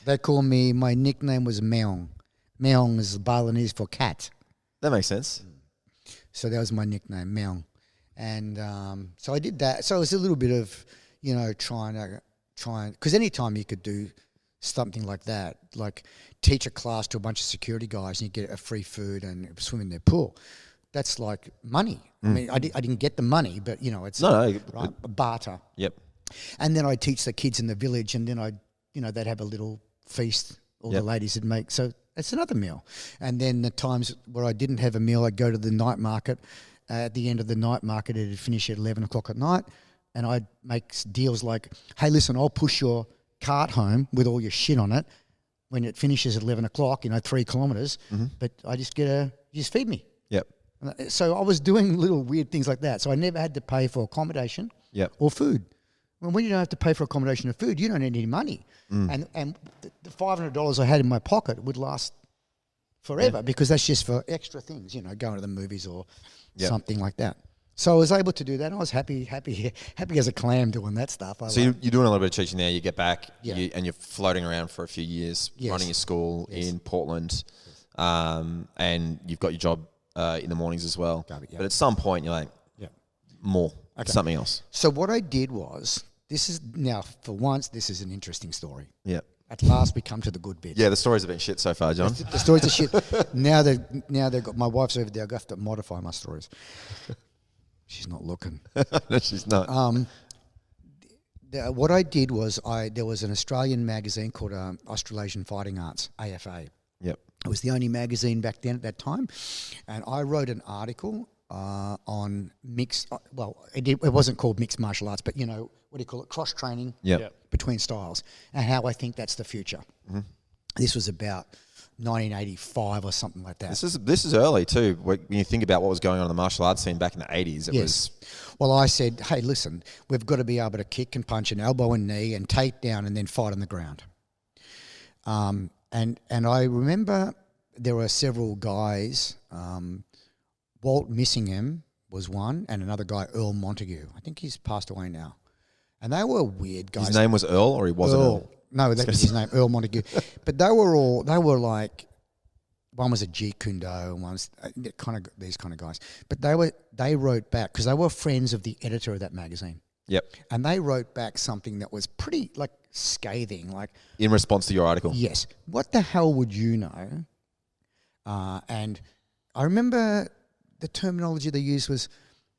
They call me. My nickname was Meong. Meong is Balinese for cat.
That makes sense.
So that was my nickname, Meong. And so I did that. So it was a little bit of, trying, because anytime you could do something like that, like teach a class to a bunch of security guys and you get a free food and swim in their pool, that's like money. I mean, I didn't get the money, but, it's
No,
right, barter.
Yep.
And then I'd teach the kids in the village and then they'd have a little feast, all the ladies would make. So it's another meal. And then the times where I didn't have a meal, I'd go to the night market. At the end of the night market, it'd finish at 11 o'clock at night. And I'd make deals like, hey, listen, I'll push your cart home with all your shit on it when it finishes at 11 o'clock, 3 kilometres. But I just you just feed me.
Yep.
So I was doing little weird things like that. So I never had to pay for accommodation or food. Well, when you don't have to pay for accommodation or food, you don't need any money. And the $500 I had in my pocket would last forever because that's just for extra things, going to the movies or something like that. So I was able to do that. I was happy as a clam doing that stuff.
So you're doing a little bit of teaching there. You get back and you're floating around for a few years, running your school in Portland, and you've got your job in the mornings as well. But at some point, you're like, more, something else.
So what I did was, for once, this is an interesting story.
Yeah.
At last, we come to the good bit.
Yeah, the stories have been shit so far, John.
The stories are shit. Now they've got my wife's over there. I have to modify my stories. She's not looking.
No, she's not.
What I did was there was an Australian magazine called Australasian Fighting Arts, AFA.
Yep.
It was the only magazine back then at that time, and I wrote an article on mixed. It wasn't called mixed martial arts, but what do you call it? Cross training between styles, and how I think that's the future. This was about 1985 or something like that.
This is early too. When you think about what was going on in the martial arts scene back in the 80s, it was.
Well, I said, hey, listen, we've got to be able to kick and punch and elbow and knee and take down and then fight on the ground. And I remember there were several guys Walt Missingham was one, and another guy, Earl Montague. I think he's passed away now. And they were weird guys.
His name was Earl, or he wasn't Earl?
No, that was his name, Earl Montague. But they were like, one was a Jeet Kune Do, and one's these kind of guys. But they wrote back, because they were friends of the editor of that magazine.
Yep.
And they wrote back something that was pretty, like, scathing. Like,
In response to your article?
yes, what the hell would you know? And I remember the terminology they used was,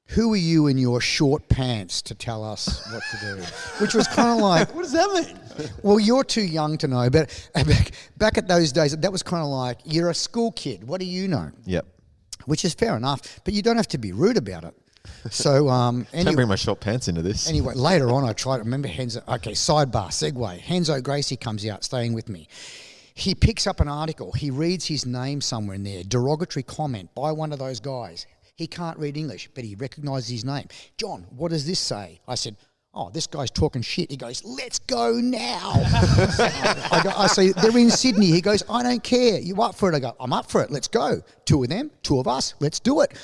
who are you in your short pants to tell us what to do? Which was kind of like, what does that mean? Well, you're too young to know, but back at those days, that was kind of like, you're a school kid. What do you know?
Yep.
Which is fair enough, but you don't have to be rude about it. So
Can't
anyway,
bring my short pants into this.
anyway, later on, I tried to remember Henzo. Okay, sidebar, segue. Henzo Gracie comes out, staying with me. He picks up an article. He reads his name somewhere in there, derogatory comment by one of those guys. He can't read English, but he recognises his name. John, what does this say? I said, oh, this guy's talking shit. He goes, let's go now. I say, they're in Sydney. He goes, I don't care. You up for it? I go, I'm up for it. Let's go. Two of them, two of us. Let's do it.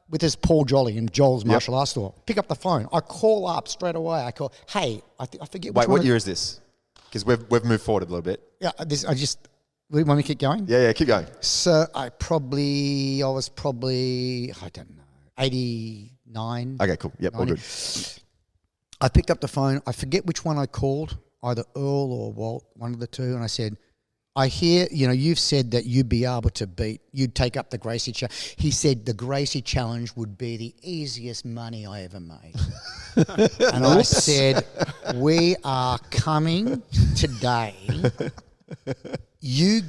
With this Paul Jolly in Joel's martial arts store. Pick up the phone. I call up straight away. I call, hey, I forget which
Wait,
one.
what year is this? Because we've moved forward a little bit.
Yeah, want me to keep going?
Yeah, keep going.
So I was probably, I don't know, 89.
Okay, cool. Yep,
90.
all good.
I picked up the phone. I forget which one I called, either Earl or Walt, one of the two. And I said, I hear, you've said that you'd be able to you'd take up the Gracie challenge. He said the Gracie challenge would be the easiest money I ever made. And I said, we are coming today. You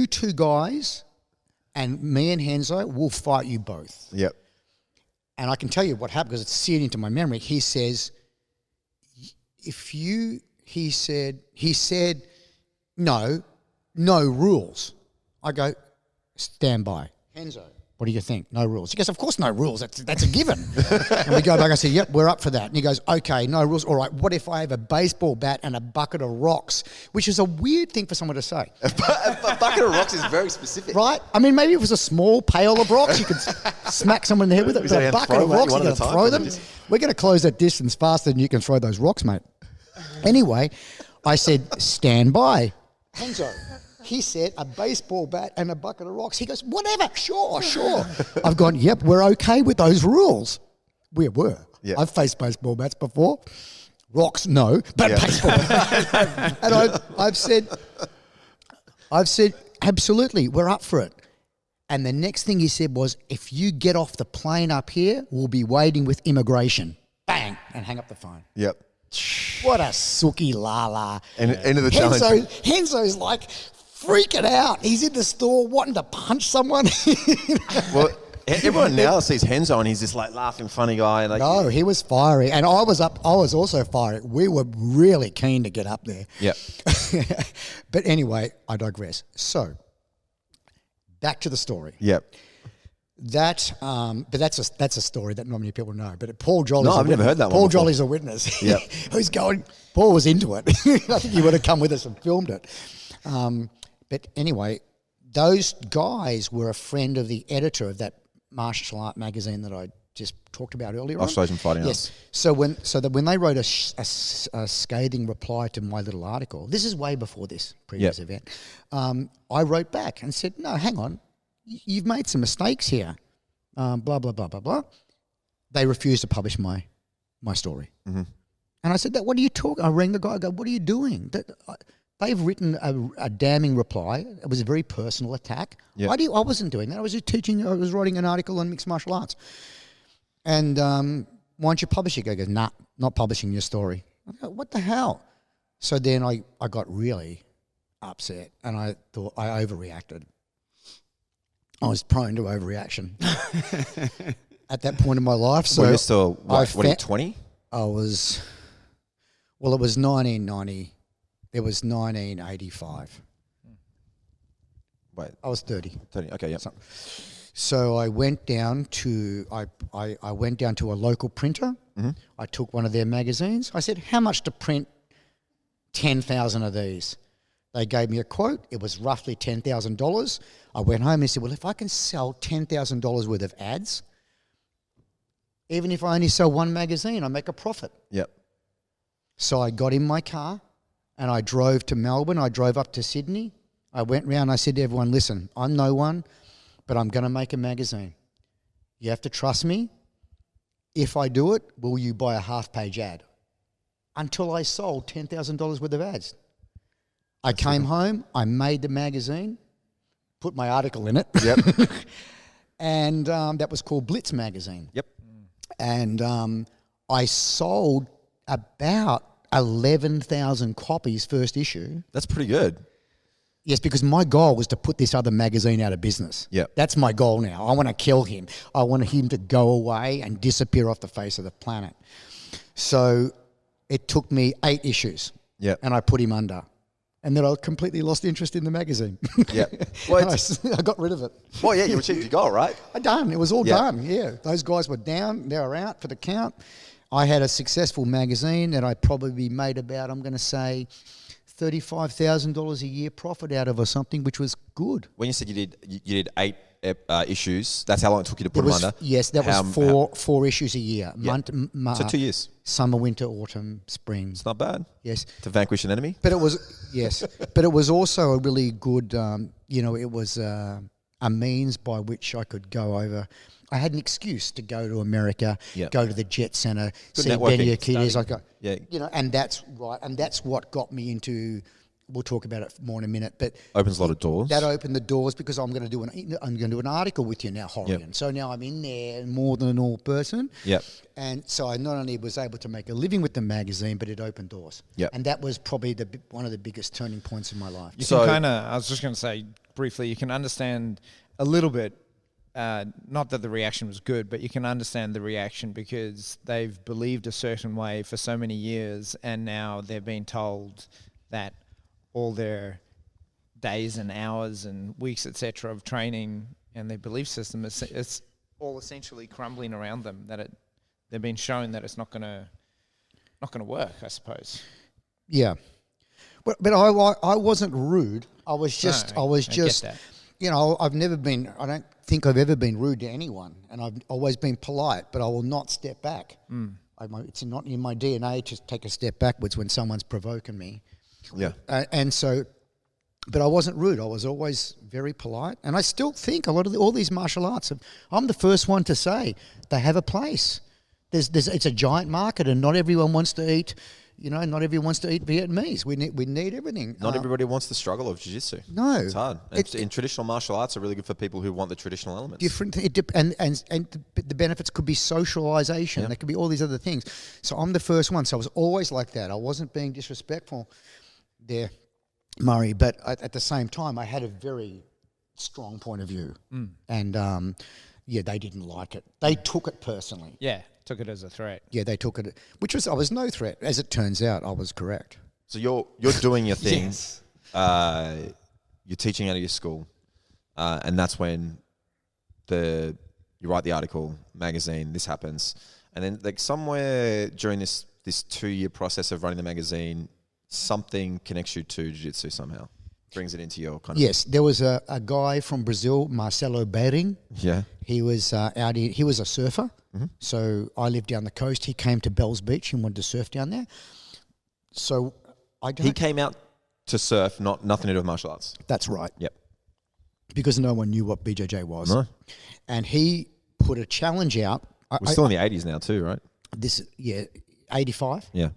two guys and me and Henzo will fight you both.
Yep.
And I can tell you what happened because it's seared into my memory. He says, he said, no rules. I go, stand by. Henzo, what do you think? No rules. He goes, of course no rules. That's a given. And we go back. I say, yep, we're up for that. And he goes, okay, no rules. All right, what if I have a baseball bat and a bucket of rocks? Which is a weird thing for someone to say.
A bucket of rocks is very specific.
Right? I mean, maybe if it was a small pail of rocks, you could smack someone in the head with it. But a bucket of rocks, you're going to throw them? We're going to close that distance faster than you can throw those rocks, mate. Anyway, I said, stand by. Henzo. He said a baseball bat and a bucket of rocks. He goes, whatever, sure. I've gone, yep, we're okay with those rules. We were.
Yeah.
I've faced baseball bats before. Rocks, no, but baseball bats. And I've said, absolutely, we're up for it. And the next thing he said was, if you get off the plane up here, we'll be waiting with immigration. Bang, and hang up the phone.
Yep.
What a sookie la.
End of the challenge.
Henzo's like freaking out. He's in the store wanting to punch someone.
Well, everyone now sees Henzo and he's this like laughing funny guy. Like,
No, he was fiery. And I was also fiery. We were really keen to get up there.
Yep.
But anyway, I digress. So, back to the story.
Yep.
But that's a story that not many people know. But Paul Jolly's
No, I've never heard that one
Paul
before.
Jolly's a witness.
Yep.
Who's going? Paul was into it. I think he would have come with us and filmed it. But anyway, those guys were a friend of the editor of that martial art magazine that I just talked about earlier on.
Australian Fighting
Yes. So when they wrote a scathing reply to my little article, this is way before this previous event. I wrote back and said, "No, hang on, you've made some mistakes here." Blah blah blah blah blah. They refused to publish my story, and I said, "That what are you talking?" I rang the guy. I go, "What are you doing?" They've written a damning reply. It was a very personal attack.
Yep.
I wasn't doing that. I was just teaching. I was writing an article on mixed martial arts. And why don't you publish it? He goes, nah, not publishing your story. I go, what the hell? So then I got really upset and I thought I overreacted. I was prone to overreaction at that point in my life. So
you're still, what are you, 20?
I was, well, it was 1990. It was 1985.
Wait,
I was 30.
30. Okay, yeah.
So I went down to I went down to a local printer. I took one of their magazines. I said, "How much to print 10,000 of these?" They gave me a quote. It was roughly $10,000. I went home and said, well, if I can sell $10,000 worth of ads, even if I only sell one magazine, I make a profit.
Yep.
So I got in my car and I drove to Melbourne. I drove up to Sydney. I went round. I said to everyone, listen, I'm no one, but I'm going to make a magazine. You have to trust me. If I do it, will you buy a half-page ad? Until I sold $10,000 worth of ads. I came home, I made the magazine, put my article in it.
Yep.
And that was called Blitz Magazine.
Yep.
And I sold about 11,000 copies first issue.
That's pretty good.
Yes, because my goal was to put this other magazine out of business.
Yep.
That's my goal now. I want to kill him. I want him to go away and disappear off the face of the planet. So it took me 8 issues.
Yep.
And I put him under. And then I completely lost interest in the magazine.
Yeah. Well,
I got rid of it.
well, yeah, you achieved your goal, right?
I done. It was all
Yeah.
done. Yeah. Those guys were down. They were out for the count. I had a successful magazine that I probably made about, I'm going to say, $35,000 a year profit out of or something, which was good.
When you said you did 8 issues, that's how long it took you to put them under?
Yes, that was four issues a year.
Yeah. So 2 years.
Summer, winter, autumn, spring.
It's not bad.
Yes.
To vanquish an enemy.
But it was, yes. But it was also a really good, it was a means by which I could go over. I had an excuse to go to America,
Yep.
go to the Jet Center,
Good
see
networking,
Benny Akitas. I got,
Yeah.
and that's right. And that's what got me into, we'll talk about it more in a minute, but
Opens a lot of doors.
that opened the doors because I'm going to do an article with you now, Horian. So now I'm in there more than a normal person.
Yep.
And so I not only was able to make a living with the magazine, but it opened doors.
Yep.
And that was probably one of the biggest turning points in my life.
You
So-
can kind of, I was just going to say briefly, you can understand a little bit, not that the reaction was good, but you can understand the reaction because they've believed a certain way for so many years and now they're being told that all their days and hours and weeks, etc., of training and their belief system it's all essentially crumbling around them. They've been shown that it's not going to work, I suppose.
Yeah. But I wasn't rude. I was just,
No, I get that.
I don't think I've ever been rude to anyone, and I've always been polite, but I will not step back. It's not in my DNA to take a step backwards when someone's provoking me.
Yeah.
And so, but I wasn't rude. I was always very polite, and I still think all these martial arts. I'm the first one to say they have a place. It's a giant market, and not everyone wants to eat. Not everyone wants to eat Vietnamese. We need everything.
Not everybody wants the struggle of jiu-jitsu.
No.
It's hard. In traditional martial arts are really good for people who want the traditional elements.
Different, and the benefits could be socialization. There could be all these other things. So I'm the first one. So I was always like that. I wasn't being disrespectful there, Murray. But at the same time, I had a very strong point of view, and they didn't like it. They took it personally.
Yeah, took it as a threat.
Yeah, they took it, I was no threat. As it turns out, I was correct.
So you're doing your thing.
Yes.
You're teaching out of your school, and that's when you write the article, magazine. This happens, and then like somewhere during this 2-year process of running the magazine, something connects you to jiu-jitsu somehow, brings it into your kind of
Yes, there was a guy from Brazil, Marcelo Bering.
yeah.
He was he was a surfer. So I lived down the coast. He came to Bells Beach and wanted to surf down there. So
He came out to surf, nothing to do with martial arts.
That's right.
Yep.
Because no one knew what BJJ was.
No.
And he put a challenge out.
We're still in the 80s now too, right?
85.
Yeah.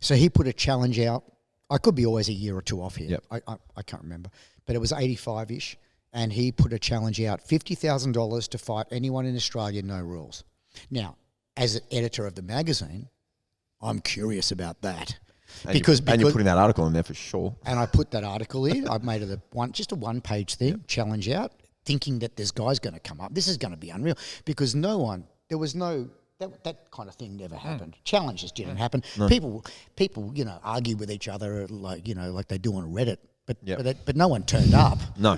So he put a challenge out. I could be always a year or two off here.
Yep.
I can't remember. But it was 85-ish. And he put a challenge out, $50,000 to fight anyone in Australia, no rules. Now, as an editor of the magazine, I'm curious about that.
And you're putting that article in there for sure.
And I put that article in. I made it just a one-page thing, challenge out, thinking that this guy's going to come up. This is going to be unreal because that kind of thing never happened. Challenges didn't happen.
No.
People, argue with each other like they do on Reddit. But no one turned up.
No.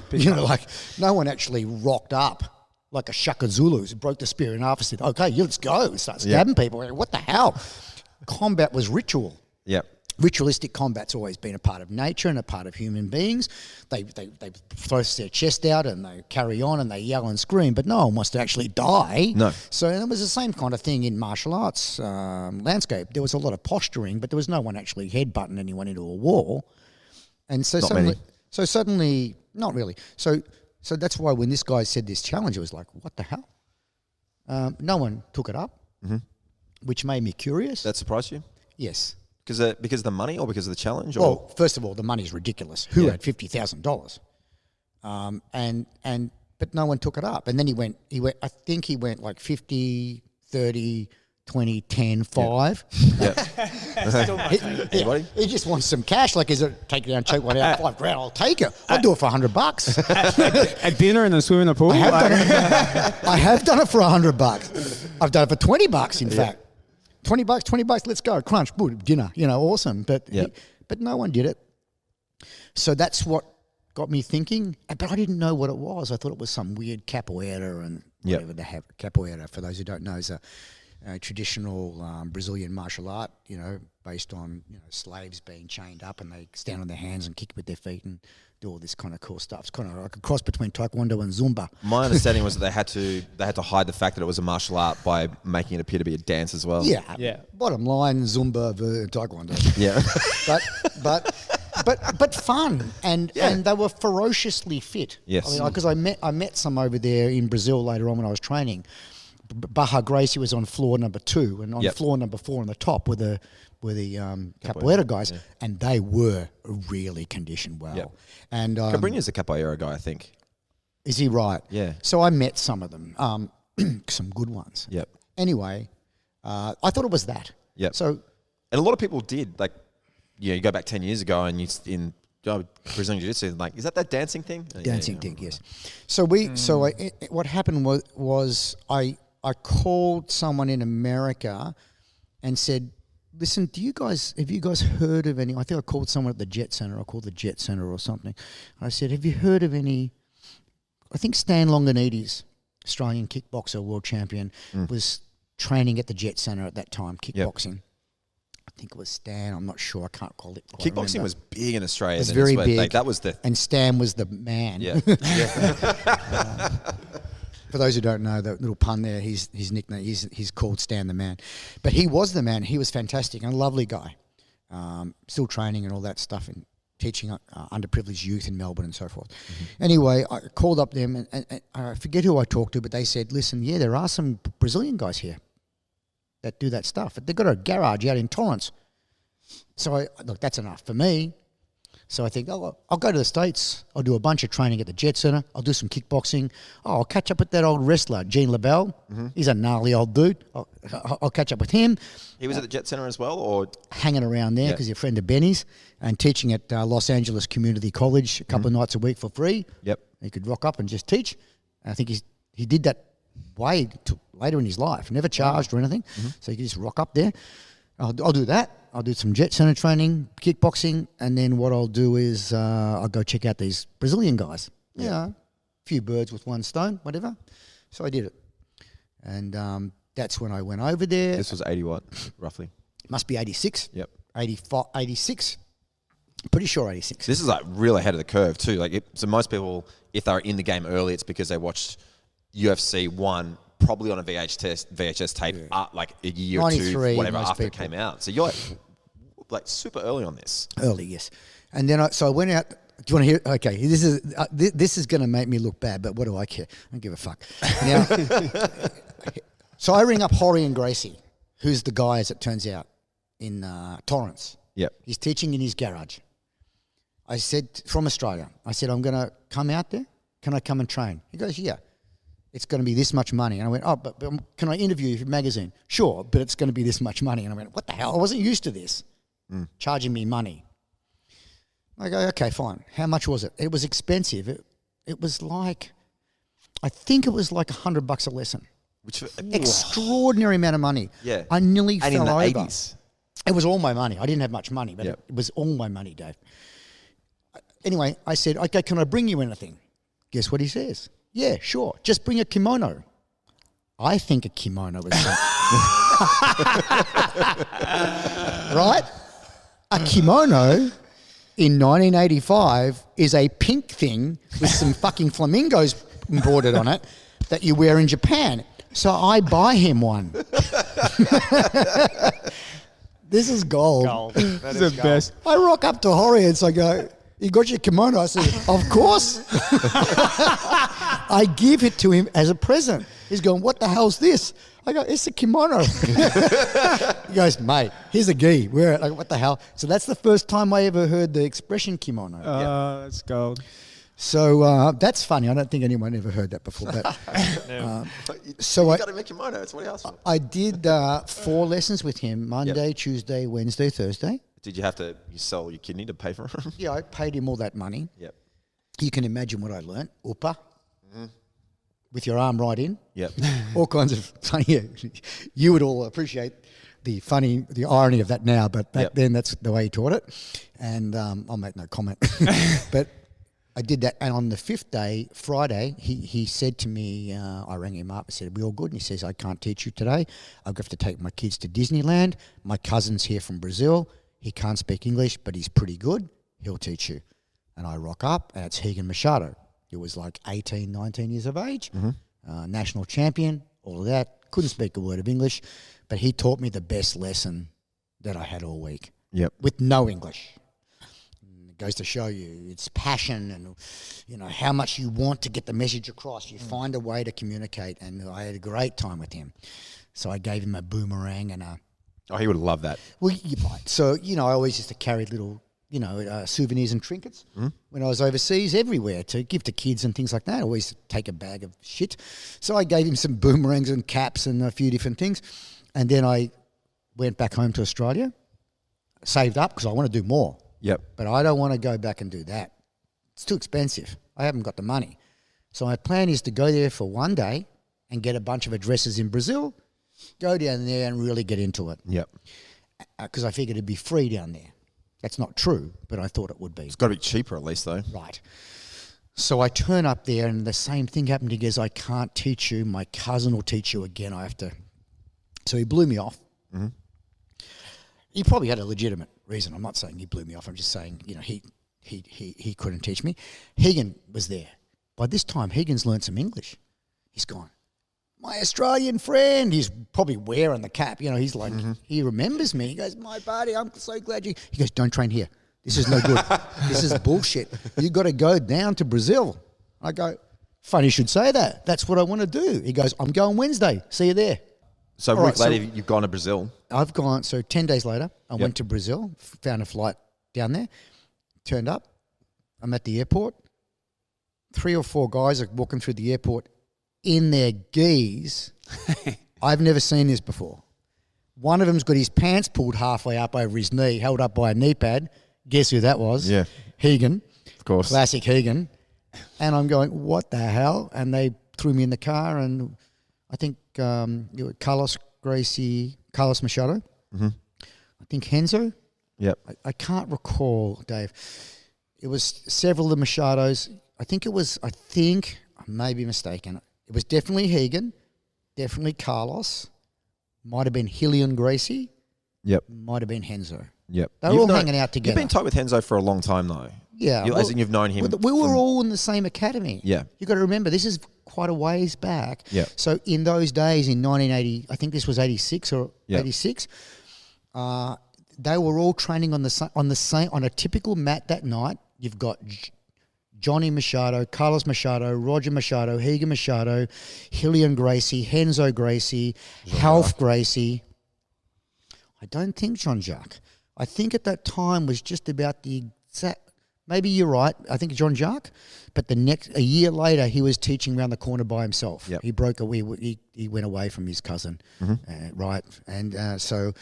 No one actually rocked up like a Shaka Zulus who broke the spear in half and said, "Okay, let's go." Start stabbing people. What the hell? Combat was ritual.
Yep.
Ritualistic combat's always been a part of nature and a part of human beings. They throw their chest out and they carry on and they yell and scream, but no one wants to actually die.
No.
So it was the same kind of thing in martial arts landscape. There was a lot of posturing, but there was no one actually headbutting anyone into a wall. And so
Not
suddenly,
many.
not really. So that's why when this guy said this challenge, it was like, what the hell? No one took it up, which made me curious.
That surprised you?
Yes.
Because of the money or because of the challenge? Or?
Well, first of all, the money's ridiculous. Who
Yeah.
had $50,000? But no one took it up. And then he went. I think he went like 50, 30, 20, 10, 5.
Anybody?
He just wants some cash. Like, is it take it down, choke one out, $5 grand? I'll take it. I'll do it for $100.
A dinner and then swim in the pool.
I have done it for $100. I've done it for $20. In fact, $20. Let's go. Crunch, boom, dinner. Awesome. But but no one did it. So that's what got me thinking. But I didn't know what it was. I thought it was some weird capoeira and whatever they have. Capoeira, for those who don't know, is a traditional Brazilian martial art. Based on slaves being chained up and they stand on their hands and kick with their feet and do all this kind of cool stuff. It's kind of like a cross between Taekwondo and Zumba.
My understanding was that they had to hide the fact that it was a martial art by making it appear to be a dance as well.
Yeah. Bottom line, Zumba versus Taekwondo.
Yeah.
but fun and they were ferociously fit.
Yes.
Because I met some over there in Brazil later on when I was training. Baja Gracie was on floor number 2, and on floor number 4 on the top were the capoeira guys, and they were really conditioned well.
Yep.
And
Cabrinha's a capoeira guy, I think.
Is he right?
Yeah.
So I met some of them, some good ones.
Yep.
Anyway, I thought it was that.
Yep.
So,
and a lot of people did, like, you go back 10 years ago and in Brazilian Jiu-Jitsu, like, is that dancing thing?
dancing thing, yes. So what happened was I called someone in America and said, listen, have you guys heard of any, I think I called someone at the Jet Center, I called the Jet Center or something. I said, have you heard of any, I think Stan Longanides, Australian kickboxer, world champion, was training at the Jet Center at that time, kickboxing. I think it was Stan, I'm not sure, I can't call it.
Kickboxing was big in Australia.
It was very big.
Like, that was
and Stan was the man.
Yeah.
For those who don't know, the little pun there, his nickname, he's called Stan the Man. But he was the man. He was fantastic and a lovely guy. Still training and all that stuff and teaching underprivileged youth in Melbourne and so forth. Anyway, I called up them and I forget who I talked to, but they said, listen, there are some Brazilian guys here that do that stuff. They've got a garage out in Torrance. So, look, that's enough for me. So I think, I'll go to the States. I'll do a bunch of training at the Jet Center. I'll do some kickboxing. I'll catch up with that old wrestler, Gene LaBelle. He's a gnarly old dude. I'll catch up with him.
He was at the Jet Center as well, or
Hanging around there because he's a friend of Benny's and teaching at Los Angeles Community College a couple of nights a week for free.
Yep.
He could rock up and just teach. And I think he did that later in his life. Never charged or anything. So he could just rock up there. I'll do that. I'll do some Jet Center training, kickboxing, and then what I'll do is I'll go check out these Brazilian guys. Yeah, a few birds with one stone, whatever. So I did it. And that's when I went over there.
this was 80 what, roughly?
Must be 86.
Yep.
85, 86. Pretty sure 86.
This is like real ahead of the curve too. So most people, if they're in the game early, it's because they watched UFC 1 probably on a VHS tape, like a year or
93,
two, whatever,
most
after
people.
it came out. So you're like super early on this.
Early, yes. And then I went out. Do you want to hear? Okay, this is going to make me look bad, but what do I care? I don't give a fuck. Now, so I ring up Horry and Gracie, who's the guy, as it turns out, in Torrance.
Yep.
He's teaching in his garage. I said, from Australia, I said, I'm going to come out there. Can I come and train? He goes, yeah. It's going to be this much money. And I went, but can I interview you for a magazine? Sure, but it's going to be this much money. And I went, what the hell? I wasn't used to this. Charging me money. I go, okay, fine. How much was it? It was expensive. It was like, I think it was like $100 a lesson.
Which
Extraordinary amount of money.
Yeah.
I nearly
and
fell
in the
over.
80s.
It was all my money. I didn't have much money, but
Yep.
it was all my money, Dave. Anyway, I said, okay, can I bring you anything? Guess what he says? Yeah, sure. Just bring a kimono. I think a kimono is right? A kimono in 1985 is a pink thing with some fucking flamingos embroidered on it that you wear in Japan. So I buy him one. This is gold.
Gold. That
It's the
is
best.
I rock up to Horrocks. I go, "You got your kimono?" I say, "Of course." I give it to him as a present. He's going, "What the hell's this?" I go, "It's a kimono." He goes, "Mate, here's a gi. Wear it." I go, "What the hell?" So that's the first time I ever heard the expression kimono.
That's gold.
So that's funny. I don't think anyone ever heard that before. But so
You got to make your mono. That's what he asked for.
I did 4 lessons with him: Monday, Tuesday, Wednesday, Thursday.
Did you have to sell your kidney to pay for him?
Yeah, I paid him all that money.
Yep.
You can imagine what I learnt. Upa. With your arm right in.
Yep.
All kinds of funny. Yeah, you would all appreciate the irony of that now, but back then that's the way he taught it. And I'll make no comment. But I did that. And on the 5th day, Friday, he said to me, I rang him up and said, "We all good?" And he says, "I can't teach you today. I've got to take my kids to Disneyland. My cousin's here from Brazil. He can't speak English, but he's pretty good. He'll teach you." And I rock up, and it's Higan Machado. He was like 18, 19 years of age, national champion, all of that. Couldn't speak a word of English, but he taught me the best lesson that I had all week.
Yep.
With no English. It goes to show you it's passion and, you know, how much you want to get the message across. You find a way to communicate, and I had a great time with him. So I gave him a boomerang and a...
Oh, he would love that.
Well, you might. So, you know, I always used to carry little, you know, souvenirs and trinkets when I was overseas, everywhere, to give to kids and things like that. I always take a bag of shit. So I gave him some boomerangs and caps and a few different things. And then I went back home to Australia, saved up because I want to do more.
Yep.
But I don't want to go back and do that. It's too expensive. I haven't got the money. So my plan is to go there for one day and get a bunch of addresses in Brazil, go down there and really get into it.
Yep.
Because I figured it'd be free down there. That's not true, but I thought it would be.
It's got to be cheaper at least, though.
Right. So I turn up there and the same thing happened. He goes, "I can't teach you. My cousin will teach you again. I have to." So he blew me off. Mm-hmm. He probably had a legitimate reason. I'm not saying he blew me off. I'm just saying, you know, he couldn't teach me. Higan was there. By this time, Higan's learned some English. He's gone, "My Australian friend." He's probably wearing the cap. You know, he's like, he remembers me. He goes, "My buddy, I'm so glad you..." He goes, "Don't train here. This is no good. This is bullshit. You got to go down to Brazil." I go, "Funny you should say that. That's what I want to do." He goes, "I'm going Wednesday. See you there."
So a
All
week
right,
later, you've gone to Brazil.
I've gone, so 10 days later, I went to Brazil, found a flight down there, turned up. I'm at the airport. 3 or 4 guys are walking through the airport in their gis. I've never seen this before. One of them's got his pants pulled halfway up over his knee, held up by a knee pad. Guess who that was?
Yeah.
Higan.
Of course.
Classic Higan. And I'm going, "What the hell?" And they threw me in the car, and I think Carlos Machado. Mm-hmm. I think Henzo.
Yep.
I can't recall, Dave. It was several of the Machados. I may be mistaken. It was definitely Higan, definitely Carlos, might have been Hillian Gracie,
Yep.
might have been Henzo.
Yep.
They were all hanging out together.
You've been tight with Henzo for a long time, though.
Yeah.
As in you've known him.
We were all in the same academy.
Yeah.
You got to remember, this is quite a ways back.
Yeah.
So in those days, in 1980, I think this was 86 or 86, they were all training on a typical mat that night. You've got Johnny Machado, Carlos Machado, Roger Machado, Higan Machado, Hillian Gracie, Henzo Gracie, Half Gracie. I don't think John Jacques. I think at that time was just about the exact. Maybe you're right. I think John Jacques. But a year later, he was teaching around the corner by himself.
Yep.
He broke away. He went away from his cousin, right? And so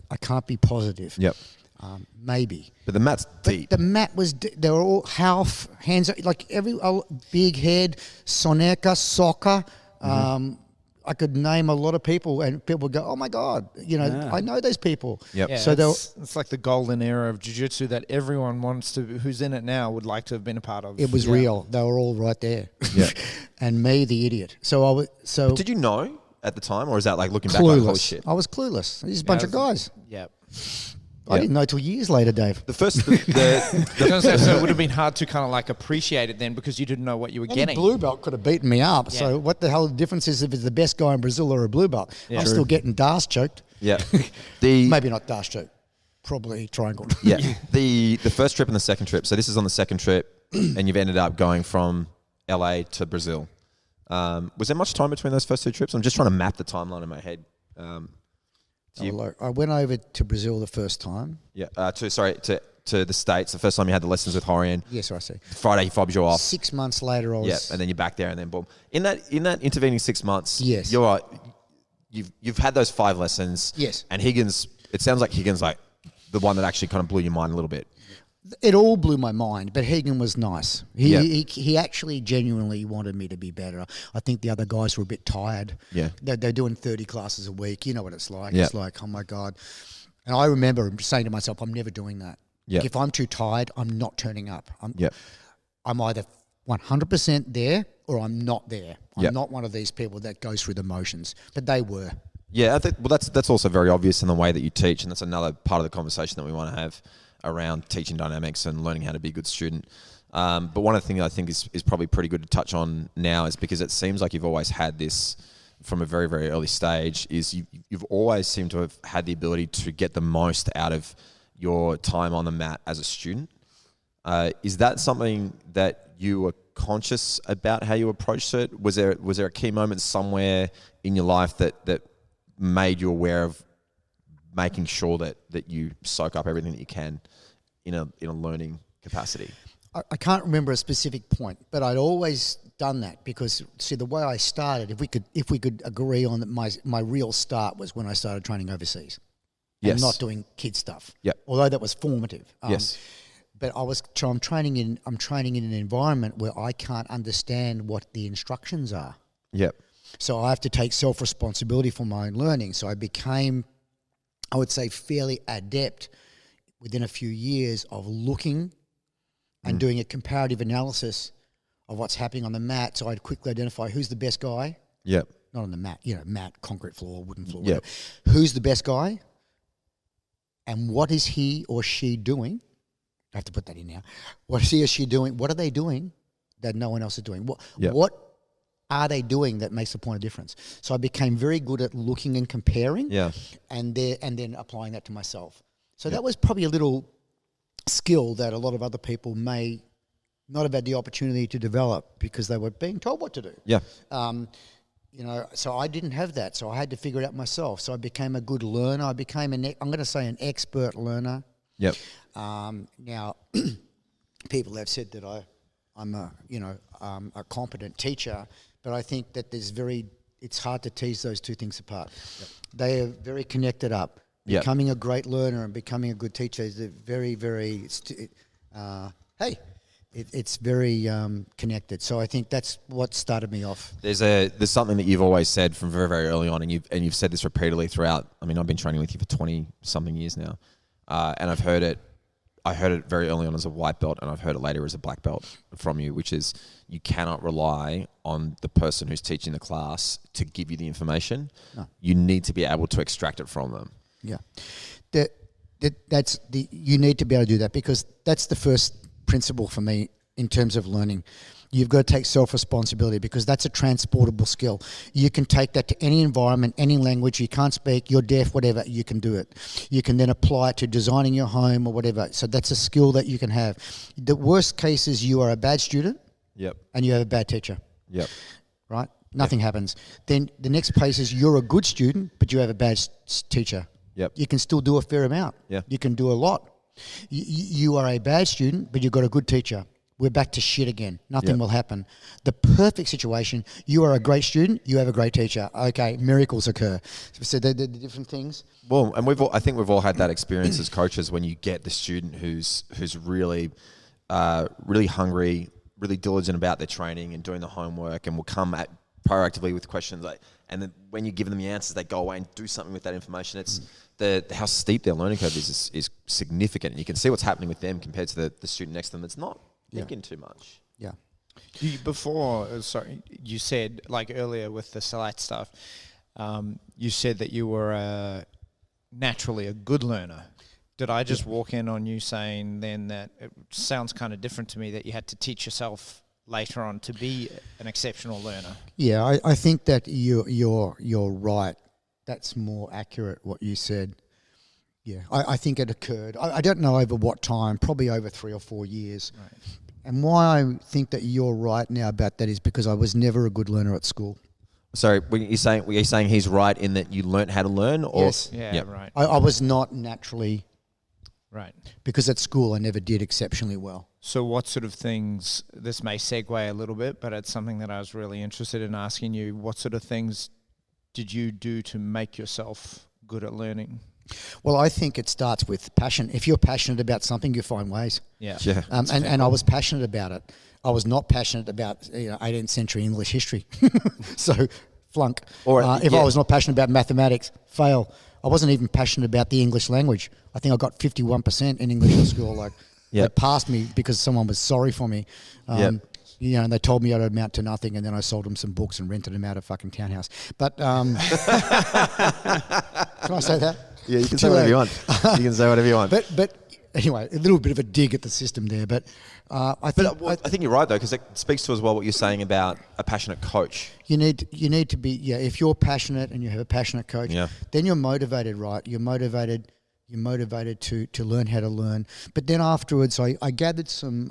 I can't be positive.
Yep.
Maybe.
But the mat's deep.
The mat was. They were all half hands, like every big head, Soneca, soccer. I could name a lot of people, and people would go, "Oh my God, you know, I know those people."
Yep.
Yeah,
So
it's like the golden era of jiu-jitsu that everyone who's in it now would like to have been a part of.
it was real. They were all right there.
Yeah.
And me, the idiot. So I was
Did you know at the time, or is that like looking back like, holy
clueless.
shit?
I was clueless. Just a bunch of guys.
Yeah.
I didn't know till years later, Dave.
The first,
So it would have been hard to kind of like appreciate it then because you didn't know what you were
Any
getting.
blue belt could have beaten me up.
Yeah.
So what the hell the difference is if it's the best guy in Brazil or a blue belt?
Yeah.
I'm
True.
still getting Darce choked.
yeah, the
Maybe not Darce choked. Probably triangle.
yeah the first trip and the second trip. So this is on the second trip, and you've ended up going from LA to Brazil. Was there much time between those first two trips? I'm just trying to map the timeline in my head.
I went over to Brazil the first time.
Yeah, to the States. The first time you had the lessons with Horian.
Yes, I see.
Friday he fobs you off.
6 months later, I was.
Yeah, and then you're back there, and then boom. In that intervening 6 months,
Yes.
you're right. You've had those 5 lessons.
Yes.
And Higgins. It sounds like Higgins like the one that actually kind of blew your mind a little bit.
It all blew my mind, but Hagen was nice.
Yeah.
He actually genuinely wanted me to be better. I think the other guys were a bit tired.
Yeah.
They're doing 30 classes a week. You know what it's like.
Yeah.
It's like, oh my God. And I remember saying to myself, I'm never doing that.
Yeah.
If I'm too tired, I'm not turning up.
Yeah.
I'm either 100% there or I'm not there. I'm
Yeah.
not one of these people that goes through the motions, but they were.
Yeah, I think that's also very obvious in the way that you teach, and that's another part of the conversation that we want to have around teaching dynamics and learning how to be a good student. But one of the things I think is probably pretty good to touch on now is because it seems like you've always had this from a very, very early stage, is you've always seemed to have had the ability to get the most out of your time on the mat as a student. Is that something that you were conscious about how you approached it? Was there a key moment somewhere in your life that made you aware of making sure that you soak up everything that you can in a learning capacity?
I can't remember a specific point, but I'd always done that because, see, the way I started, if we could agree on that, my real start was when I started training overseas.
Yes.
And not doing kid stuff.
Yep.
Although that was formative.
Yes.
But I'm training in an environment where I can't understand what the instructions are.
Yep.
So I have to take self-responsibility for my own learning. So I became, I would say, fairly adept within a few years of looking and doing a comparative analysis of what's happening on the mat. So I'd quickly identify who's the best guy.
Yep.
Not on the mat, mat, concrete floor, wooden floor.
Yep.
Whatever. Who's the best guy? And what is he or she doing? I have to put that in now. What is he or she doing? What are they doing that no one else is doing? What are they doing that makes a point of difference? So I became very good at looking and comparing, and then applying that to myself. So that was probably a little skill that a lot of other people may not have had the opportunity to develop because they were being told what to do.
Yeah.
So I didn't have that, so I had to figure it out myself. So I became a good learner. I became I'm going to say an expert learner.
Yep.
Now, people have said that I'm a competent teacher, but I think that it's hard to tease those two things apart. Yep. They are very connected up.
Yep.
Becoming a great learner and becoming a good teacher is very, very. It's very connected. So I think that's what started me off.
There's something that you've always said from very, very early on, and you've said this repeatedly throughout. I mean, I've been training with you for 20 something years now, and I've heard it. I heard it very early on as a white belt, and I've heard it later as a black belt from you, which is you cannot rely on the person who's teaching the class to give you the information. No. You need to be able to extract it from them.
Yeah, you need to be able to do that because that's the first principle for me in terms of learning. You've got to take self-responsibility because that's a transportable skill. You can take that to any environment, any language. You can't speak, you're deaf, whatever, you can do it. You can then apply it to designing your home or whatever. So that's a skill that you can have. The worst case is you are a bad student.
Yep.
And you have a bad teacher.
Yep.
Right? Nothing happens. Then the next place is you're a good student, but you have a bad teacher.
Yep.
You can still do a fair amount.
Yeah.
You can do a lot. You are a bad student, but you've got a good teacher. We're back to shit again. Nothing will happen. The perfect situation, you are a great student, you have a great teacher. Okay, miracles occur. So the different things.
Well, and I think we've all had that experience as coaches when you get the student who's really really hungry, really diligent about their training and doing the homework, and will come at proactively with questions and then when you give them the answers, they go away and do something with that information. It's how steep their learning curve is significant. And you can see what's happening with them compared to the student next to them that's not thinking too much.
Yeah.
You said, like earlier with the Salat stuff, you said that you were naturally a good learner. Did I just walk in on you saying then that it sounds kind of different to me that you had to teach yourself later on to be an exceptional learner?
Yeah, I think that you're right. That's more accurate what you said. Yeah, I think it occurred. I don't know over what time, probably over 3 or 4 years.
Right.
And why I think that you're right now about that is because I was never a good learner at school.
Sorry, were you saying he's right in that you learnt how to learn? Or?
Yes.
Yeah,
Yep.
right.
I was not naturally,
Right.
because at school I never did exceptionally well.
So what sort of things, this may segue a little bit, but it's something that I was really interested in asking you. What sort of things did you do to make yourself good at learning?
Well, I think it starts with passion. If you're passionate about something, you find ways.
Yeah.
Yeah.
And I was passionate about it. I was not passionate about 18th century English history. So flunk.
Or,
if
yeah.
I was not passionate about mathematics, fail. I wasn't even passionate about the English language. I think I got 51% in English at school. Like,
Yep.
they passed me because someone was sorry for me.
Yep.
And they told me I'd amount to nothing, and then I sold them some books and rented them out a fucking townhouse. But can I say that?
Yeah, you can say whatever you want. You can say whatever you want.
But anyway, a little bit of a dig at the system there. But I think
I think you're right though, because it speaks to as well what you're saying about a passionate coach.
you need to be, if you're passionate and you have a passionate coach,
Yeah.
then you're motivated, right? You're motivated to learn how to learn. But then afterwards, I gathered some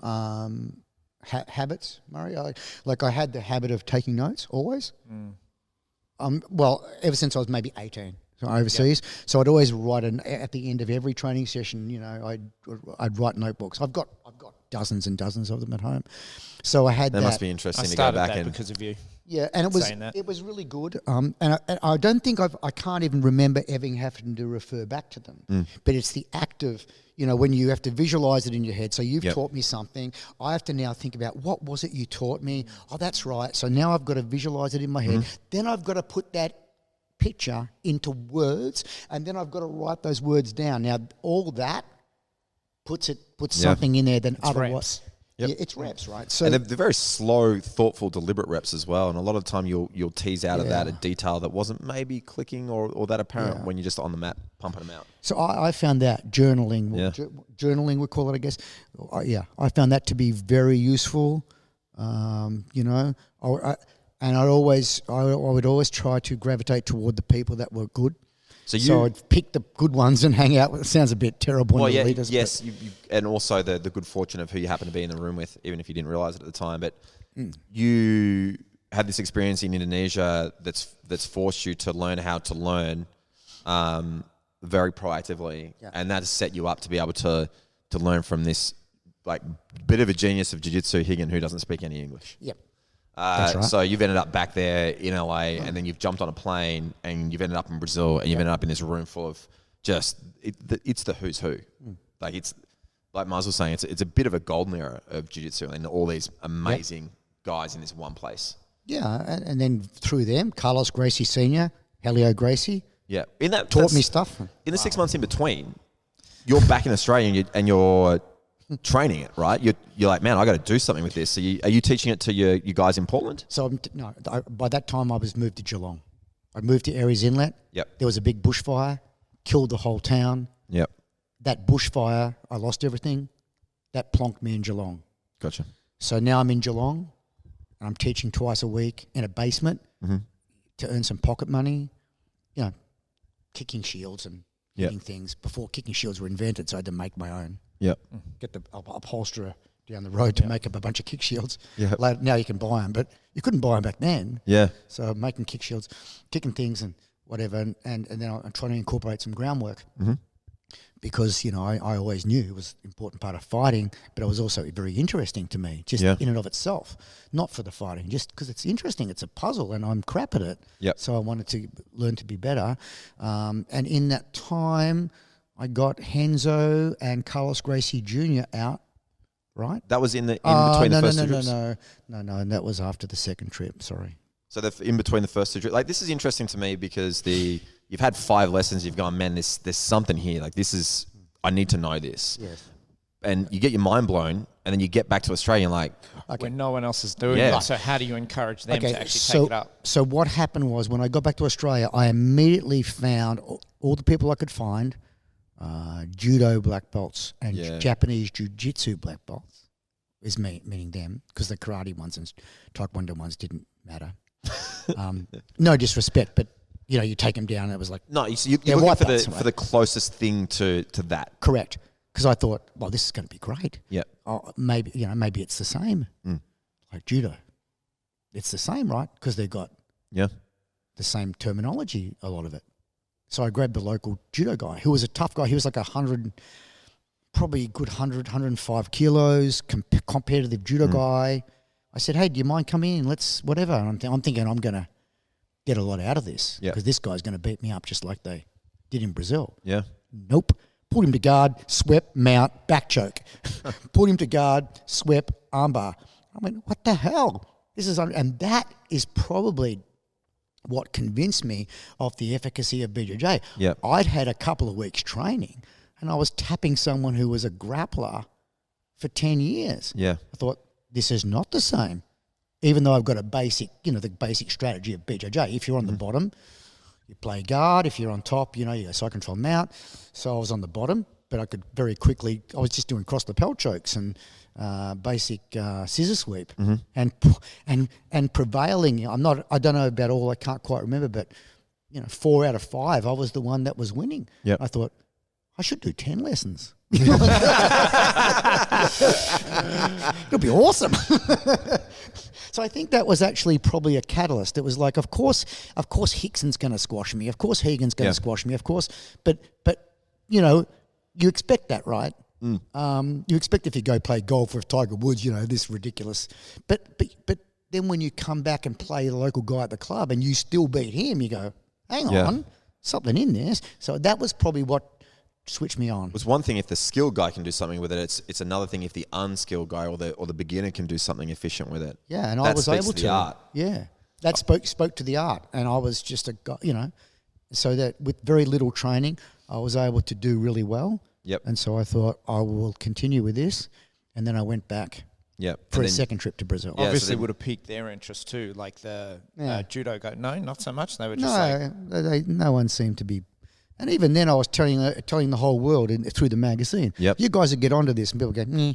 habits, Murray. I had the habit of taking notes always. Well, ever since I was maybe 18. So overseas, so I'd always write at the end of every training session. I'd write notebooks. I've got dozens and dozens of them at home. So I had
That
that.
must be
I
interesting to go
started
back
that
and
because of you.
Yeah, and
saying that.
it was really good. And I don't think I can't even remember ever having to refer back to them. But it's the act of, when you have to visualize it in your head. So you've
Yep.
taught me something. I have to now think about what was it you taught me? Oh, that's right. So now I've got to visualize it in my head. Then I've got to put that picture into words, and then I've got to write those words down. Now all that puts something in there than otherwise.
reps.
Yep.
Yeah, it's reps, right? So
and they're very slow, thoughtful, deliberate reps as well. And a lot of the time you'll tease out of that a detail that wasn't maybe clicking or that apparent when you're just on the mat pumping them out.
So I found that journaling, journaling we call it, I guess. I found that to be very useful. And I would always try to gravitate toward the people that were good. So I'd pick the good ones and hang out with. It sounds a bit terrible.
Well,
in the
yeah,
leaders,
yes, and also the good fortune of who you happen to be in the room with, even if you didn't realize it at the time. But you had this experience in Indonesia that's forced you to learn how to learn very proactively, and that has set you up to be able to learn from this like bit of a genius of jiu-jitsu, Higgin, who doesn't speak any English.
Yep. That's right.
So you've ended up back there in LA, and then you've jumped on a plane, and you've ended up in Brazil, and you've ended up in this room full of it's the who's who. Like it's like Maz was saying, it's a bit of a golden era of jiu-jitsu, and all these amazing guys in this one place.
Yeah, and then through them, Carlos Gracie Sr., Helio Gracie,
Yeah,
taught me stuff.
In the 6 months in between, you're back in Australia, and you're training it, right? You're like, man, I got to do something with this. So are you teaching it to you guys in Portland?
So by that time I was moved to Geelong. I moved to Aries Inlet.
Yep.
There was a big bushfire, killed the whole town.
Yep.
That bushfire, I lost everything. That plonked me in Geelong.
Gotcha.
So now I'm in Geelong, and I'm teaching twice a week in a basement to earn some pocket money, kicking shields and hitting things. Before kicking shields were invented, so I had to make my own.
Yep.
Get the upholsterer down the road to make up a bunch of kick shields.
Yeah.
Now you can buy them, but you couldn't buy them back then.
Yeah.
So I'm making kick shields, kicking things and whatever, and then I'm trying to incorporate some groundwork because, I always knew it was an important part of fighting, but it was also very interesting to me, just in and of itself, not for the fighting, just because it's interesting. It's a puzzle and I'm crap at it.
Yep.
So I wanted to learn to be better. And in that time, I got Henzo and Carlos Gracie Jr. out, right?
That was in between the first two trips?
No, and that was after the second trip, sorry.
So in between the first two trips. Like, this is interesting to me because you've had 5 lessons, you've gone, man, there's something here. Like, I need to know this.
Yes.
And you get your mind blown, and then you get back to Australia and like,
When no one else is doing
Yeah.
it. So how do you encourage them to actually take it up?
So what happened was when I got back to Australia, I immediately found all the people I could find, judo black belts and
Yeah.
Japanese jiu-jitsu black belts, is meaning them, because the karate ones and taekwondo ones didn't matter. No disrespect, but you take them down and it was like,
No, you're
Yeah,
looking
white
for
belts,
the
right.
for the closest thing to that.
correct. Because I thought, well, this is going to be great.
Yeah.
Oh, maybe it's the same. Like judo. It's the same, right? Because they've got
Yeah.
the same terminology, a lot of it. So I grabbed the local judo guy, who was a tough guy. He was like 100, probably a good 105 kilos, competitive judo guy. I said, hey, do you mind coming in? Let's whatever. And I'm thinking I'm going to get a lot out of this,
Yeah.
because this guy's going to beat me up just like they did in Brazil.
Yeah.
Nope. Pulled him to guard, swept, mount, back choke. Pulled him to guard, swept, armbar. I went, what the hell? And that is probably what convinced me of the efficacy of BJJ.
Yep.
I'd had a couple of weeks training and I was tapping someone who was a grappler for 10 years.
Yeah.
I thought, this is not the same. Even though I've got a basic, the basic strategy of BJJ. If you're on the bottom, you play guard. If you're on top, you go side control mount. So I was on the bottom, but I could very quickly, I was just doing cross lapel chokes and basic scissor sweep and prevailing. I don't know about all, I can't quite remember, but 4 out of 5, I was the one that was winning.
Yep.
I thought, I should do 10 lessons. It'll be awesome. So I think that was actually probably a catalyst. It was like, of course Hickson's going to squash me. Of course Hagen's going to squash me. Of course, but you expect that, right? You expect if you go play golf with Tiger Woods, this ridiculous. But then when you come back and play the local guy at the club and you still beat him, you go, hang on, something in there. So that was probably what switched me on.
It's one thing if the skilled guy can do something with it. It's another thing if the unskilled guy or the beginner can do something efficient with it.
Yeah, and
that
I was
speaks
able
to
to.
the art.
Yeah, that spoke to the art, and I was just a guy, so that with very little training, I was able to do really well.
Yep.
And so I thought I will continue with this, and then I went back
Yep.
for
And
a
then-
second trip to Brazil.
Yeah, so
Obviously
then-
would have piqued their interest too, like the
Yeah.
judo guy. No, not so much. They were just like,
No, no one seemed to be. And even then, I was telling the whole world through the magazine,
Yep.
you guys would get onto this, and people go,
Yeah.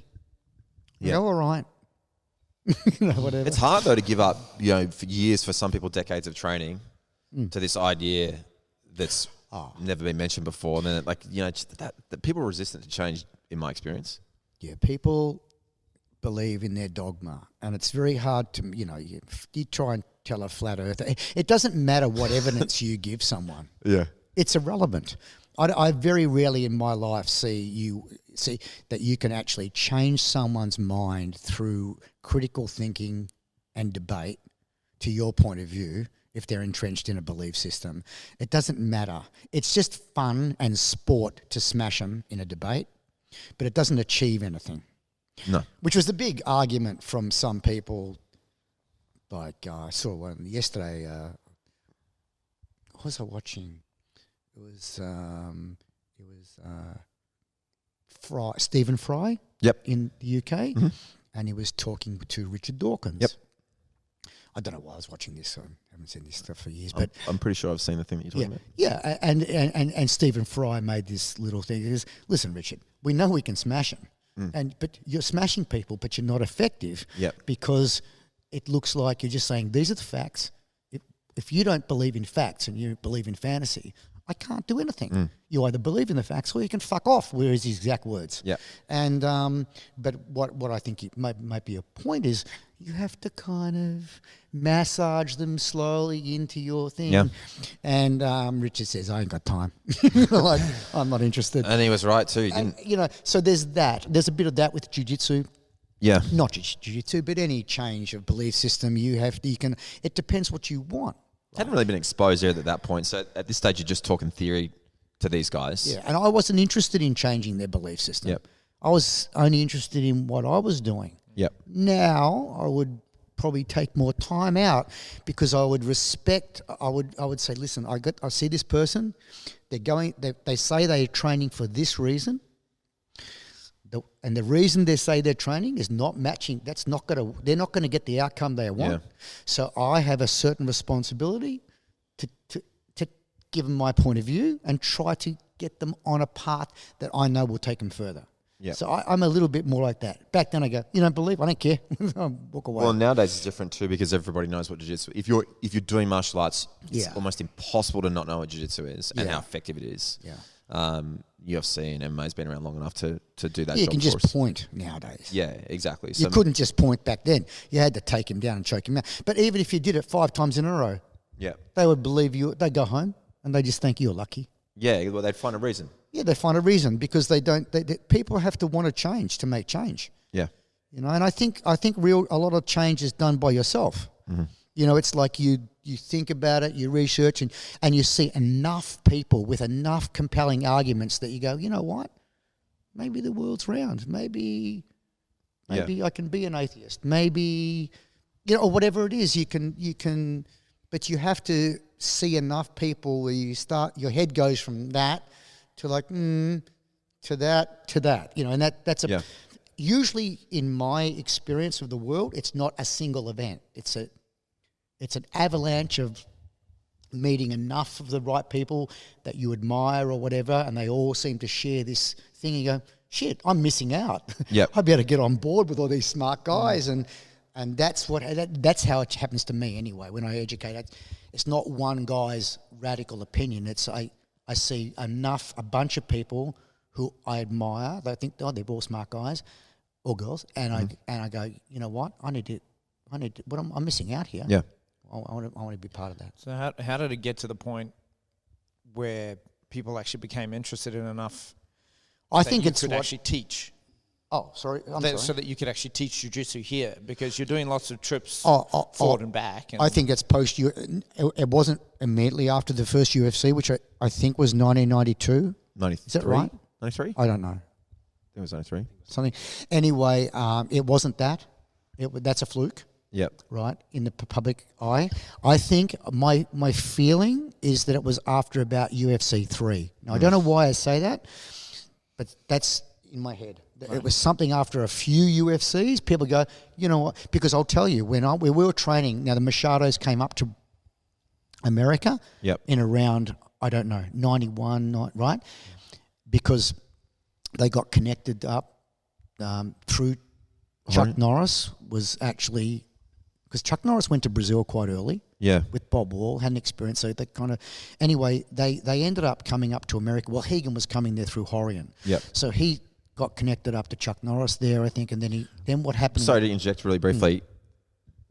yeah, all right. Whatever.
It's hard though to give up, for years, for some people, decades of training to this idea that's never been mentioned before. And then, that people are resistant to change, in my experience.
Yeah, people believe in their dogma, and it's very hard to, you try and tell a flat earther. It doesn't matter what evidence you give someone.
Yeah.
It's irrelevant. I very rarely in my life see that you can actually change someone's mind through critical thinking and debate to your point of view if they're entrenched in a belief system. It doesn't matter. It's just fun and sport to smash them in a debate, but it doesn't achieve anything.
No.
Which was the big argument from some people. Like I saw one yesterday. What was I watching? It was Stephen Fry.
Yep.
In the UK, and he was talking to Richard Dawkins.
Yep.
I don't know why I was watching this. So I haven't seen this stuff for years, but
I'm pretty sure I've seen the thing that you're
yeah,
talking about.
and Stephen Fry made this little thing. He goes, listen, Richard, we know we can smash them, but you're smashing people, but you're not effective.
Yep.
Because it looks like you're just saying these are the facts. If you don't believe in facts and you believe in fantasy, I can't do anything. You either believe in the facts or you can fuck off, were his exact words.
Yeah.
And but what I think might be a point is you have to kind of massage them slowly into your thing.
Yeah.
And Richard says, I ain't got time. Like, I'm not interested.
And he was right too. He didn't.
And, so there's that. There's a bit of that with jiu-jitsu.
Yeah.
Not just jiu-jitsu, but any change of belief system it depends what you want.
Hadn't really been exposed yet at that point. So at this stage, you're just talking theory to these guys.
Yeah, and I wasn't interested in changing their belief system.
Yep.
I was only interested in what I was doing.
Yep.
Now I would probably take more time out because I would respect. I would say, listen, I see this person. They say they're training for this reason. And the reason they say they're training is not matching. They're not gonna get the outcome they want.
Yeah.
So I have a certain responsibility to give them my point of view and try to get them on a path that I know will take them further.
Yeah.
So I'm a little bit more like that. Back then I go, you don't believe? I don't care. I'll walk away.
Well, nowadays it's different too because everybody knows what jiu-jitsu. If you're doing martial arts, it's
Yeah.
almost impossible to not know what jiu-jitsu is and
Yeah.
how effective it is.
Yeah.
UFC and MMA's been around long enough to do that
you
job
can
for
just
us.
point nowadays.
Yeah, exactly.
You couldn't just point back then. You had to take him down and choke him out. But even if you did it 5 times in a row,
Yeah.
they would believe you. They'd go home and they just think you're lucky.
Yeah, well, they'd find a reason.
Yeah, they find a reason because they don't. People have to want to change to make change.
Yeah.
You know, and I think a lot of change is done by yourself.
Mm-hmm.
You know, it's like you think about it, you research, and you see enough people with enough compelling arguments that you go, you know what? Maybe the world's round. Maybe I can be an atheist. Maybe, you know, or whatever it is, you can, but you have to see enough people where your head goes from that to like, to that, you know, and that's
Yeah.
usually in my experience of the world, it's not a single event. It's an avalanche of meeting enough of the right people that you admire or whatever, and they all seem to share this thing. And you go, shit, I'm missing out.
Yep.
I better get on board with all these smart guys, and that's that's how it happens to me anyway. When I educate, it's not one guy's radical opinion. It's I see a bunch of people who I admire. They think, oh, they're all smart guys or girls, and I go, you know what? I need to. What I'm missing out here.
Yeah.
I want to be part of that.
So how did it get to the point where people actually became interested in enough?
I
that
think
you
it's
could
what.
actually teach.
Oh, sorry. I'm
So
sorry.
that you could actually teach jiu-jitsu here, because you're doing lots of trips
Oh,
forward and back. And
I think it's post. It wasn't immediately after the first UFC, which I think was 1992.
93?
Is that right?
93?
I don't know.
It was 93.
Something. Anyway, it wasn't that. That's a fluke.
Yep.
Right, in the public eye. I think my feeling is that it was after about UFC 3. Now, I don't know why I say that, but that's in my head. Right. It was something after a few UFCs. People go, you know what, because I'll tell you, when we were training, now the Machados came up to America in around, I don't know, 91, right? Because they got connected up through Chuck Norris was actually... Because Chuck Norris went to Brazil quite early with Bob Wall, had an experience. So they kind of... Anyway, they ended up coming up to America. Well, Hegan was coming there through Horian.
Yep.
So he got connected up to Chuck Norris there, I think, and then what happened...
Sorry to interject really briefly.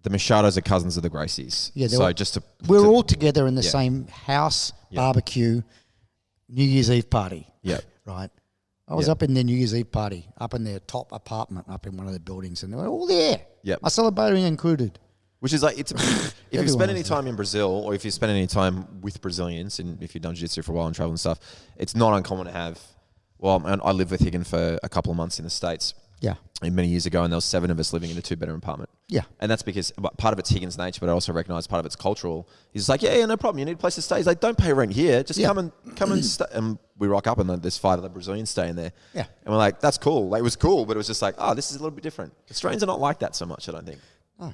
The Machados are cousins of the Gracies.
Yeah,
so just to...
We're all together in the same house, barbecue, New Year's Eve party.
Yep.
Right? I was up in their New Year's Eve party, up in their top apartment, up in one of the buildings, and they were all there.
Yep.
I celebrating included.
Which is like, it's if you
Everyone
spend any
was
time in Brazil, or if you spend any time with Brazilians, and if you've done jiu-jitsu for a while and travel and stuff, it's not uncommon to have... Well, I lived with Higgin for a couple of months in the States many years ago, and there was 7 of us living in a 2-bedroom apartment.
Yeah.
And that's because part of it's Higgins' nature, but I also recognise part of it's cultural. He's like, yeah, no problem. You need a place to stay. He's like, don't pay rent here. Just come and stay. And we rock up, and there's 5 other Brazilians staying there.
Yeah.
And we're like, that's cool. Like, it was cool, but it was just like, oh, this is a little bit different. Australians are not like that so much, I don't think.
Oh.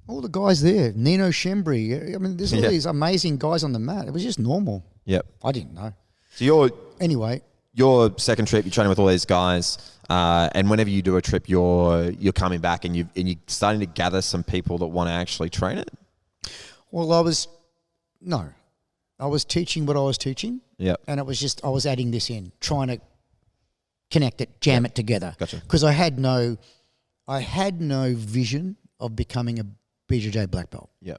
All the guys there, Nino Schembri. I mean, there's all these amazing guys on the mat. It was just normal.
Yep.
I didn't know.
So
Anyway.
your second trip, you're training with all these guys, and whenever you do a trip, you're coming back and you're starting to gather some people that want to actually train it.
Well, I was teaching what I was teaching.
Yeah.
And it was just, I was adding this in, trying to connect it, jam it together.
Gotcha.
Because I had no vision of becoming a BJJ black belt.
Yeah.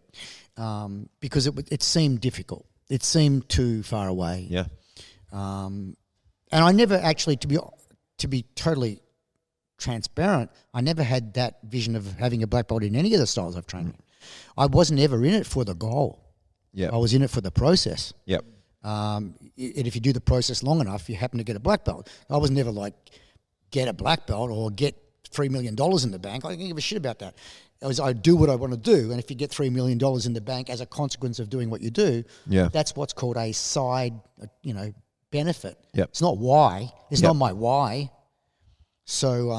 Because it seemed difficult. It seemed too far away.
Yeah.
And I never actually, to be totally transparent, I never had that vision of having a black belt in any of the styles I've trained in. I wasn't ever in it for the goal.
Yeah.
I was in it for the process.
Yep.
And if you do the process long enough, you happen to get a black belt. I was never like, get a black belt or get $3 million in the bank. I didn't give a shit about that. I do what I want to do, and if you get $3 million in the bank as a consequence of doing what you do, that's what's called a side, benefit.
Yep.
It's not why. It's not my why. So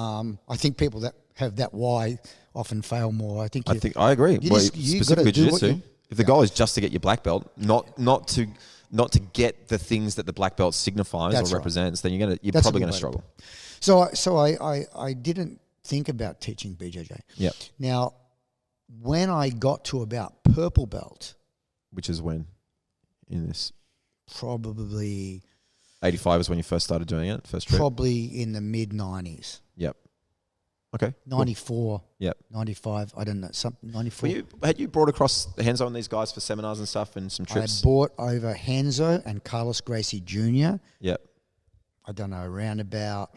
I think people that have that why often fail more. I think
I agree.
You
Well,
just- you
specifically
gotta do what
jiu-jitsu.
you-
If the goal is just to get your black belt, not to not to get the things that the black belt signifies
That's
or
right.
represents, then you're
That's a
probably
good
going
way
to
to put
struggle.
So I didn't think about teaching BJJ.
Yep.
Now, when I got to about purple belt,
Which is when in this
probably
85 is when you first started doing it, first trip.
probably in the mid 90s,
Yep. Okay. cool.
94,
Yep.
95, I don't know, something 94.
Had you brought across Henzo and these guys for seminars and stuff and some
I
trips?
bought over Henzo and Carlos Gracie Jr.
Yep.
I don't know, around about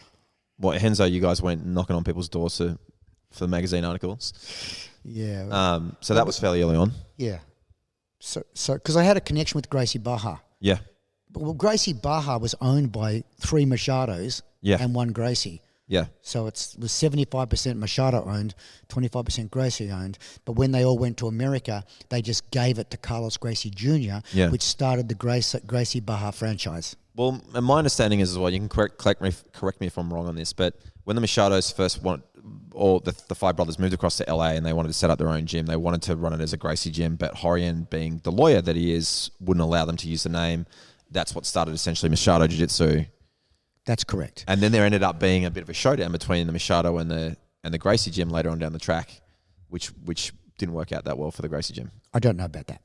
What, Henzo, you guys went knocking on people's doors for magazine articles. So that was fairly early on.
yeah. So because I had a connection with Gracie Baja.
Yeah.
Well, Gracie Baja was owned by 3 Machados
Yeah.
and 1 Gracie.
Yeah.
So it was 75% Machado owned, 25% Gracie owned. But when they all went to America, they just gave it to Carlos Gracie Jr.,
Yeah.
which started the Gracie Baja franchise.
Well, and my understanding is as well, you can correct me if I'm wrong on this, but when the Machados first or the 5 brothers moved across to LA and they wanted to set up their own gym, they wanted to run it as a Gracie gym, but Horian, being the lawyer that he is, wouldn't allow them to use the name. That's what started essentially Machado Jiu-Jitsu.
That's correct.
And then there ended up being a bit of a showdown between the Machado and the Gracie gym later on down the track, which didn't work out that well for the Gracie gym.
I don't know about that.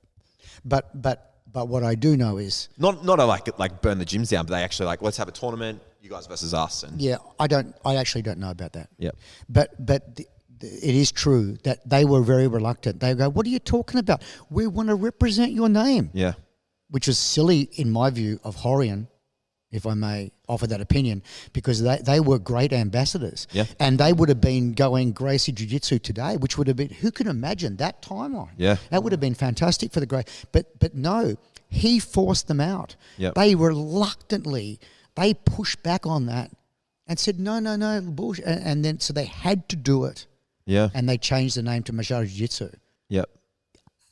But what I do know is...
Not a like burn the gyms down, but they actually like, let's have a tournament, you guys versus us. And
Yeah, I actually don't know about that.
Yep.
But it is true that they were very reluctant. They go, "What are you talking about? We want to represent your name."
Yeah.
Which was silly in my view of Horian, if I may offer that opinion, because they were great ambassadors.
Yeah.
And they would have been going Gracie Jiu-Jitsu today, which would have been, who can imagine that timeline?
Yeah.
That would have been fantastic for the great. But no, he forced them out.
Yep.
They reluctantly, they pushed back on that and said, no, bullshit. And then, so they had to do it.
Yeah.
And they changed the name to Machado Jiu-Jitsu
Yep.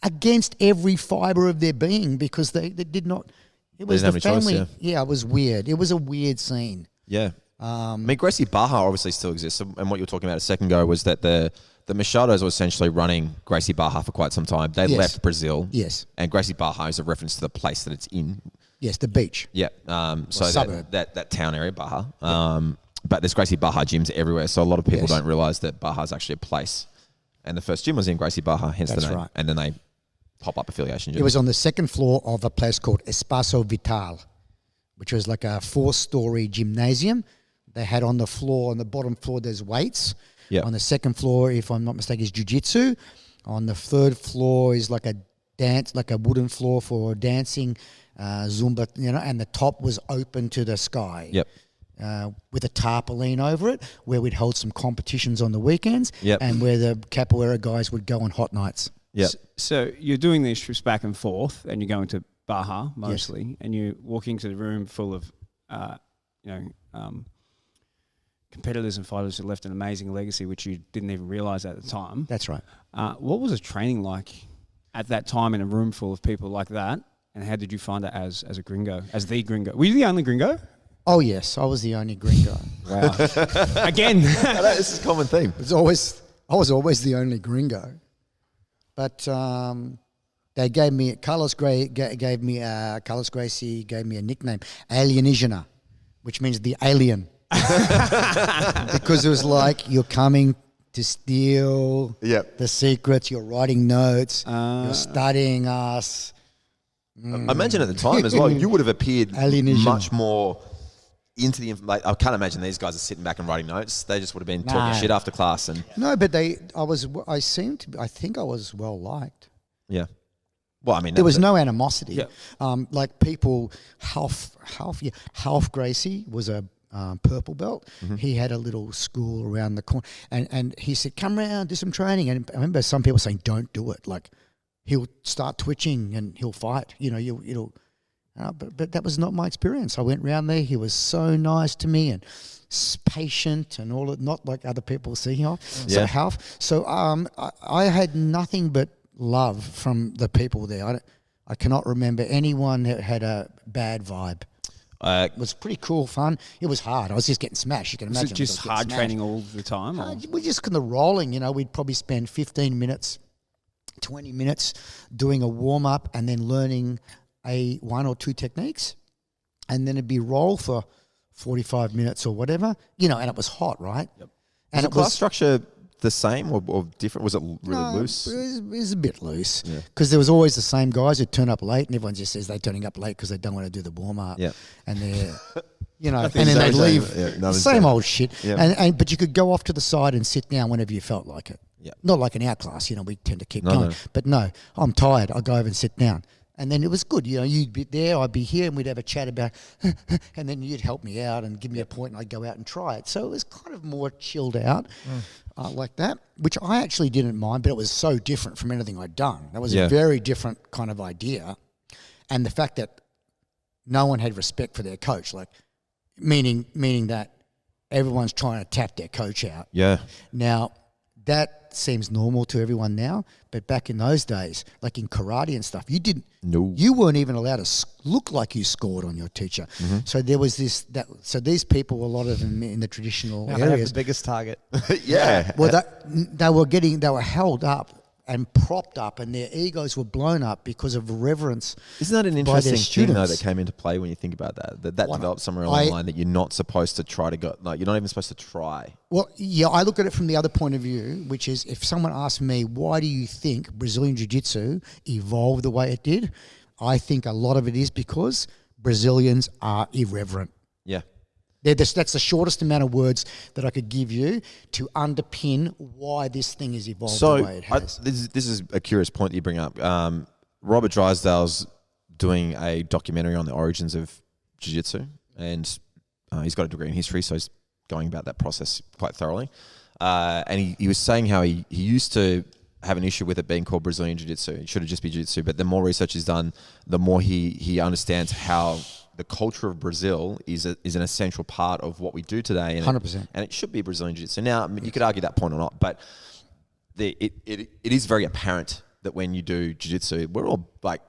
against every fiber of their being because they did not. It was
didn't
the
have a choice,
family.
yeah.
It was weird. It was a weird scene.
Yeah. I mean, Gracie Baja obviously still exists. And what you were talking about a second ago was that the Machados were essentially running Gracie Baja for quite some time. They
Yes.
left Brazil.
Yes.
And Gracie Baja is a reference to the place that it's in.
Yes, the beach.
Yeah. So
suburb.
that town area, Baja. But there's Gracie Baja gyms everywhere. So a lot of people
Yes.
don't realize that Baja is actually a place. And the first gym was in Gracie Baja, hence
That's
the name.
right.
And then they pop up affiliation gyms.
It was on the second floor of a place called Espaço Vital, which was like a 4-story gymnasium. They had on the floor, on the bottom floor, there's weights.
Yeah.
On the second floor, if I'm not mistaken, is jiu-jitsu. On the third floor is like a dance, like a wooden floor for dancing, Zumba, and the top was open to the sky.
Yep.
With a tarpaulin over it, where we'd hold some competitions on the weekends,
Yep.
and where the capoeira guys would go on hot nights.
Yep.
So you're doing these trips back and forth, and you're going to Baja mostly, and you walk into the room full of, competitors and fighters who left an amazing legacy, which you didn't even realize at the time.
That's right.
What was the training like at that time in a room full of people like that? And how did you find it as a gringo, as the gringo? Were you the only gringo?
Oh yes, I was the only gringo.
Wow. Again.
This is a common theme.
I was always the only gringo. But they gave me Carlos Gracie gave me a nickname, Alienigena, which means the alien, because it was like you're coming to steal
Yep.
the secrets. You're writing notes. You're studying us.
I imagine at the time as well, you would have appeared
Alienation.
much more into the like. I can't imagine these guys are sitting back and writing notes. They just would have been talking
No.
shit after class and
No, but I think I was well liked.
yeah. Well, I mean,
There was no animosity.
Yeah.
Like people, Half Gracie was a purple belt.
Mm-hmm.
He had a little school around the corner, and he said, "Come around, do some training." And I remember some people saying, "Don't do it." Like he'll start twitching and he'll fight. But that was not my experience. I went round there. He was so nice to me and patient and all. Not like other people see him.
Yeah.
So I had nothing but love from the people there. I cannot remember anyone that had a bad vibe. It was pretty cool, fun. It was hard. I was just getting smashed. You can
Was
imagine.
it just
I was getting
hard
smashed.
training all the time? Or?
We're just kind of rolling. We'd probably spend 15 minutes, 20 minutes doing a warm up and then learning one or two techniques, and then it'd be roll for 45 minutes or whatever, and it was hot, right?
Yep.
And
Was the class structure the same or different? Was it really loose?
It was a bit loose
Yeah.
because there was always the same guys who turn up late, and everyone just says they're turning up late because they don't want to do the warm up.
Yeah.
And they're, and
Nothing's
then they
changed.
leave.
Yeah, nothing's
Same
changed.
old shit.
Yeah.
But you could go off to the side and sit down whenever you felt like it.
Yeah.
Not like in our class, we tend to keep
No,
going.
no.
But no, I'm tired. I'll go over and sit down. And then it was good. You'd be there, I'd be here, and we'd have a chat about, and then you'd help me out and give me a point, and I'd go out and try it. So it was kind of more chilled out like that, which I actually didn't mind, but it was so different from anything I'd done. That was
Yeah.
a very different kind of idea. And the fact that no one had respect for their coach, like meaning that everyone's trying to tap their coach out.
Yeah.
Now, that seems normal to everyone now, but back in those days, like in karate and stuff,
No.
you weren't even allowed to look like you scored on your teacher. So there was so these people, a lot of them in the traditional
Now they have
areas,
the biggest target.
Yeah.
well, they were held up and propped up, and their egos were blown up because of reverence.
Isn't that an
by their
interesting thing, though, that
students.
came into play when you think about that? That
Why not?
developed somewhere along the line that you're not supposed to try to go, like, you're not even supposed to try.
Well, yeah, I look at it from the other point of view, which is if someone asked me, why do you think Brazilian Jiu-Jitsu evolved the way it did? I think a lot of it is because Brazilians are irreverent.
Yeah.
That's the shortest amount of words that I could give you to underpin why this thing has evolved
So
the way it has.
this is a curious point that you bring up. Robert Drysdale's doing a documentary on the origins of jiu-jitsu, and he's got a degree in history, so he's going about that process quite thoroughly. And he was saying how he used to have an issue with it being called Brazilian jiu-jitsu. It should have just been jiu-jitsu, but the more research is done, the more he understands how the culture of Brazil is an essential part of what we do today. And
100%.
And it should be Brazilian Jiu-Jitsu. Now, I mean, you could argue that point or not, but it is very apparent that when you do Jiu-Jitsu, we're all like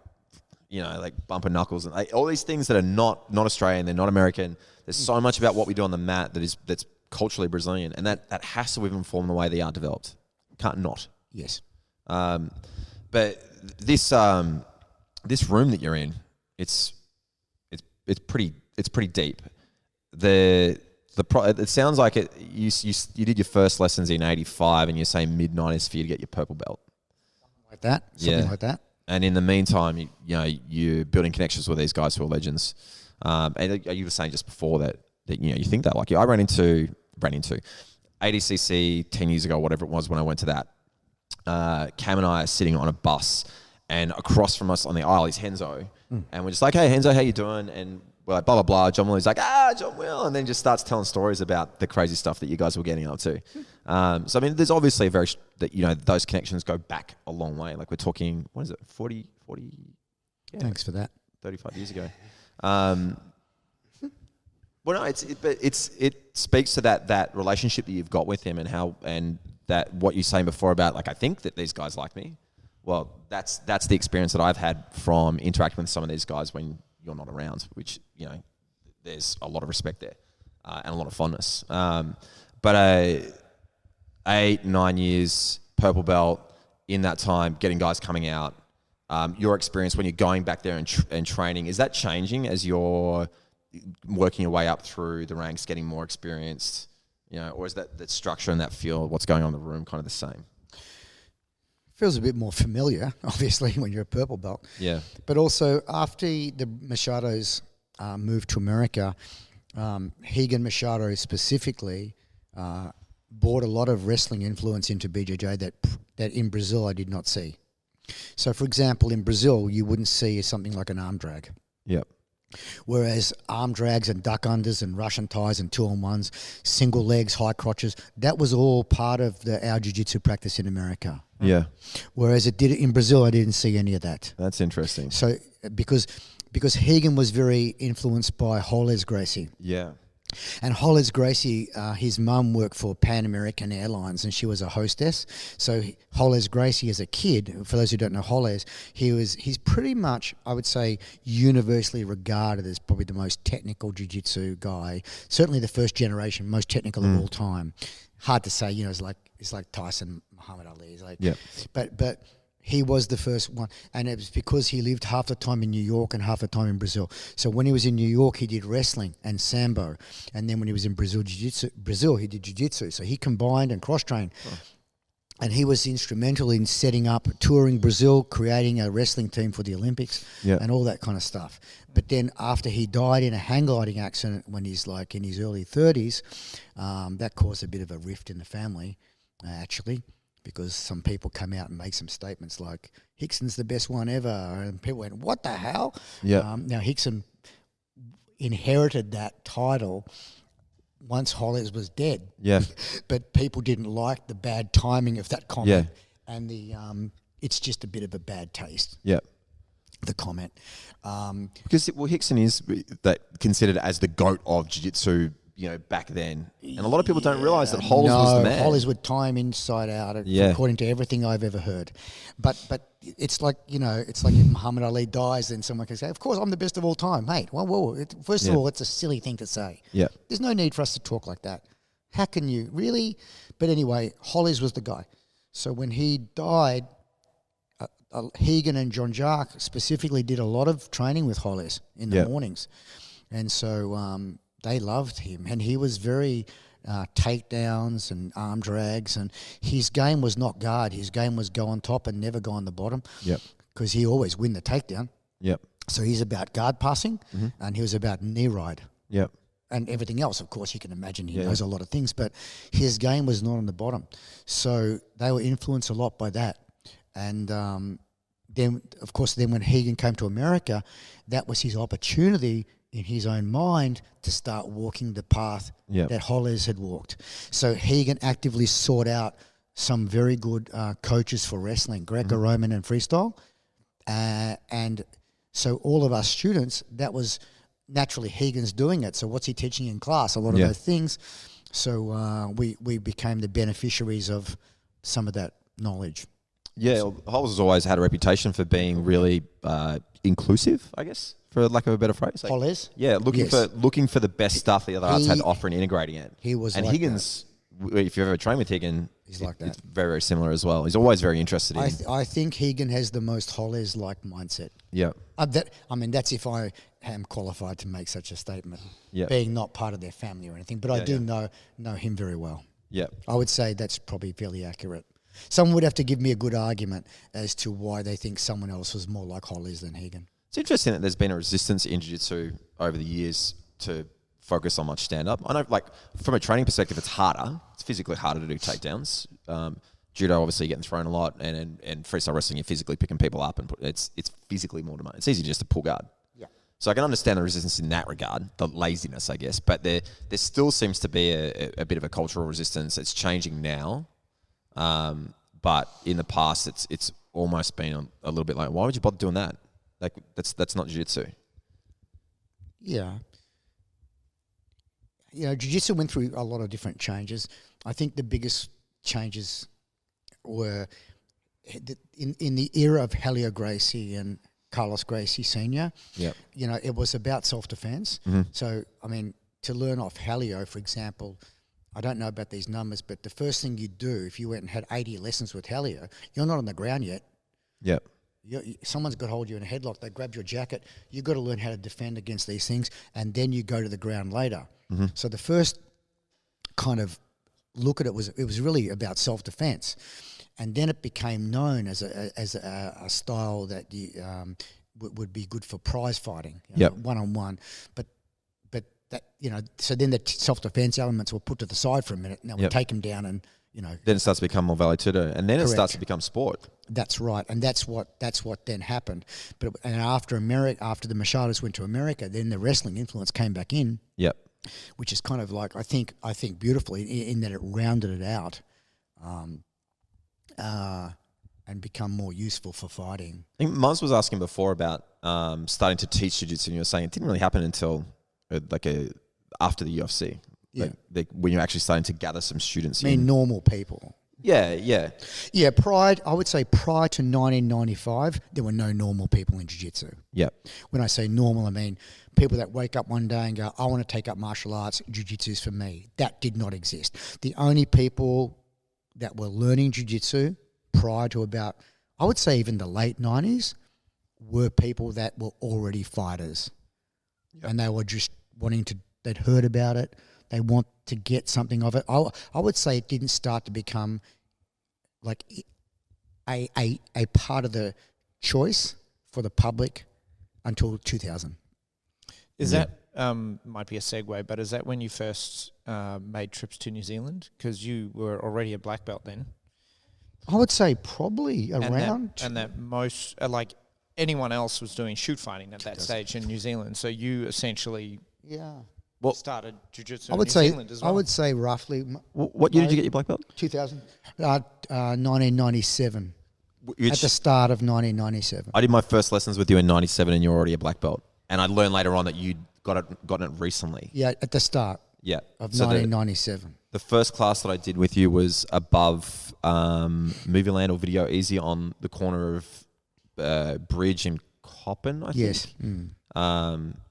bumping knuckles and all these things that are not Australian, they're not American. There's so much about what we do on the mat that's culturally Brazilian, and that has to inform the way the art developed. Can't not.
Yes.
But this room that you're in, it's pretty deep. It sounds like it. You did your first lessons in '85, and you're saying mid-90s for you to get your purple belt.
Like that. Something
Yeah.
like that.
And in the meantime, you're building connections with these guys who are legends. And you were saying just before that you think that, like, I ran into ADCC 10 years ago, whatever it was, when I went to that. Cam and I are sitting on a bus, and across from us on the aisle is Henzo. And we're just like, hey, Henzo, how you doing? And we're like, blah, blah, blah. John Will's like, John Will. And then just starts telling stories about the crazy stuff that you guys were getting up to. So, I mean, there's obviously those connections go back a long way. Like, we're talking, 40,
Thanks for that.
35 years ago. Well, no, it speaks to that relationship that you've got with him, and that what you're saying before about, like, I think that these guys like me. Well, that's the experience that I've had from interacting with some of these guys when you're not around, which, there's a lot of respect there and a lot of fondness. But 8-9 years, purple belt, in that time, getting guys coming out, your experience when you're going back there and training, is that changing as you're working your way up through the ranks, getting more experienced, or is that structure and that feel, what's going on in the room, kind of the same?
Feels a bit more familiar, obviously, when you're a purple belt.
Yeah.
But also, after the Machados moved to America, Higan Machado specifically brought a lot of wrestling influence into BJJ that in Brazil I did not see. So, for example, in Brazil, you wouldn't see something like an arm drag.
Yep.
Whereas arm drags and duck unders and Russian ties and 2-on-1s, single legs, high crotches, that was all part of our jiu-jitsu practice in America.
Yeah.
Whereas it did in Brazil, I didn't see any of that.
That's interesting.
So because Higan was very influenced by Hollis Gracie.
Yeah.
And Hollis Gracie, his mum worked for Pan American Airlines, and she was a hostess. So Hollis Gracie, as a kid, for those who don't know Hollis, he's pretty much, I would say, universally regarded as probably the most technical jiu-jitsu guy. Certainly the first generation, most technical of all time. Hard to say, it's like Tyson, Muhammad Ali. It's like,
Yeah.
But He was the first one, and it was because he lived half the time in New York and half the time in Brazil. So when he was in New York, he did wrestling and sambo, and then when he was in Brazil, he did jiu-jitsu. So he combined and cross-trained. And he was instrumental in setting up, touring Brazil, creating a wrestling team for the Olympics, and all that kind of stuff. But then after he died in a hang gliding accident when he's like in his early 30s, that caused a bit of a rift in the family, actually, because some people come out and make some statements like, Hickson's the best one ever. And people went, what the hell?
Yeah.
Now, Hickson inherited that title once Hollis was dead.
Yeah.
But people didn't like the bad timing of that comment.
Yeah.
And it's just a bit of a bad taste,
Yeah.
the comment.
Because Hickson is considered as the GOAT of jiu-jitsu, back then. And a lot of people don't realise that Hollis was the man.
Hollis would tie him inside out, according to everything I've ever heard. But it's like, it's like if Muhammad Ali dies, then someone can say, of course, I'm the best of all time. Mate, first of all, it's a silly thing to say.
Yeah.
There's no need for us to talk like that. How can you? Really? But anyway, Hollis was the guy. So when he died, Hegan and John Jacques specifically did a lot of training with Hollis in the mornings. And so they loved him. And he was very takedowns and arm drags. And his game was not guard. His game was go on top and never go on the bottom.
Yep.
Because he always win the takedown.
Yep.
So he's about guard passing and he was about knee ride.
Yep.
And everything else, of course, you can imagine he knows a lot of things, but his game was not on the bottom. So they were influenced a lot by that. And then, of course, when Hegan came to America, that was his opportunity in his own mind to start walking the path that Hollis had walked. So Hegan actively sought out some very good coaches for wrestling, Greco-Roman and freestyle. And so all of us students, that was naturally Hegan's doing it. So what's he teaching in class? A lot of those things. So we became the beneficiaries of some of that knowledge.
Yeah, Hollis has always had a reputation for being really inclusive, I guess, for lack of a better phrase. Like,
Hollis?
Yeah, looking for the best stuff the other arts had to offer and integrating it.
He was
and
like
Higgins, if you've ever trained with Higgin,
he's like that.
It's very, very similar as well. He's always very interested in.
I think Hegan has the most Hollis-like mindset.
Yeah.
That's if I am qualified to make such a statement, being not part of their family or anything. But I do know him very well.
Yeah.
I would say that's probably fairly accurate. Someone would have to give me a good argument as to why they think someone else was more like Hollis than Hegan.
It's interesting that there's been a resistance in jiu-jitsu over the years to focus on much stand-up. I know, like, from a training perspective, it's harder. It's physically harder to do takedowns. Judo, obviously, you're getting thrown a lot, and freestyle wrestling, you're physically picking people up, and it's physically more demanding. It's easy just to pull guard.
Yeah.
So I can understand the resistance in that regard, the laziness, I guess. But there still seems to be a bit of a cultural resistance. It's changing now. But in the past, it's almost been a little bit like, why would you bother doing that? Like, that's not jiu-jitsu.
Yeah. Jiu-jitsu went through a lot of different changes. I think the biggest changes were in the era of Helio Gracie and Carlos Gracie Sr.
Yep.
It was about self-defense.
Mm-hmm.
So, to learn off Helio, for example, I don't know about these numbers, but the first thing you do if you went and had 80 lessons with Helio, you're not on the ground yet.
Yep.
Someone's got to hold you in a headlock. They grab your jacket. You've got to learn how to defend against these things, and then you go to the ground later.
Mm-hmm.
So the first kind of look at it was really about self-defense, and then it became known as a style that would be good for prize fighting, one-on-one. But that so then the self-defense elements were put to the side for a minute. Now we take them down and.
Then it starts to become more valid too, and then
Correct.
It starts to become sport.
That's right, and that's what then happened. But after the Machados went to America, then the wrestling influence came back in.
Yep.
Which is kind of like I think beautifully in that it rounded it out, and become more useful for fighting.
I think Muzz was asking before about starting to teach jiu-jitsu, and you were saying it didn't really happen until after the UFC.
Yeah.
When you're actually starting to gather some students.
Normal people.
Yeah.
I would say prior to 1995, there were no normal people in jiu-jitsu.
Yeah.
When I say normal, I mean people that wake up one day and go, I want to take up martial arts, jiu-jitsu's for me. That did not exist. The only people that were learning jiu-jitsu prior to about, I would say even the late 90s were people that were already fighters. And they were just wanting to, they'd heard about it. They want to get something of it. I would say it didn't start to become like a part of the choice for the public until 2000.
Is that might be a segue, but is that when you first made trips to New Zealand? Because you were already a black belt then.
I would say probably around.
And that most, like anyone else was doing shoot fighting at that stage in New Zealand. So you essentially started jiu-jitsu in New Zealand as well.
I would say roughly.
What year did you get your black belt?
2000. 1997. At the start of 1997.
I did my first lessons with you in 97 and you're already a black belt. And I learned later on that you'd gotten it recently.
Yeah, at the start of 1997.
The first class that I did with you was above Movie Land or Video Easy on the corner of Bridge and Coppin, I think.
Yes.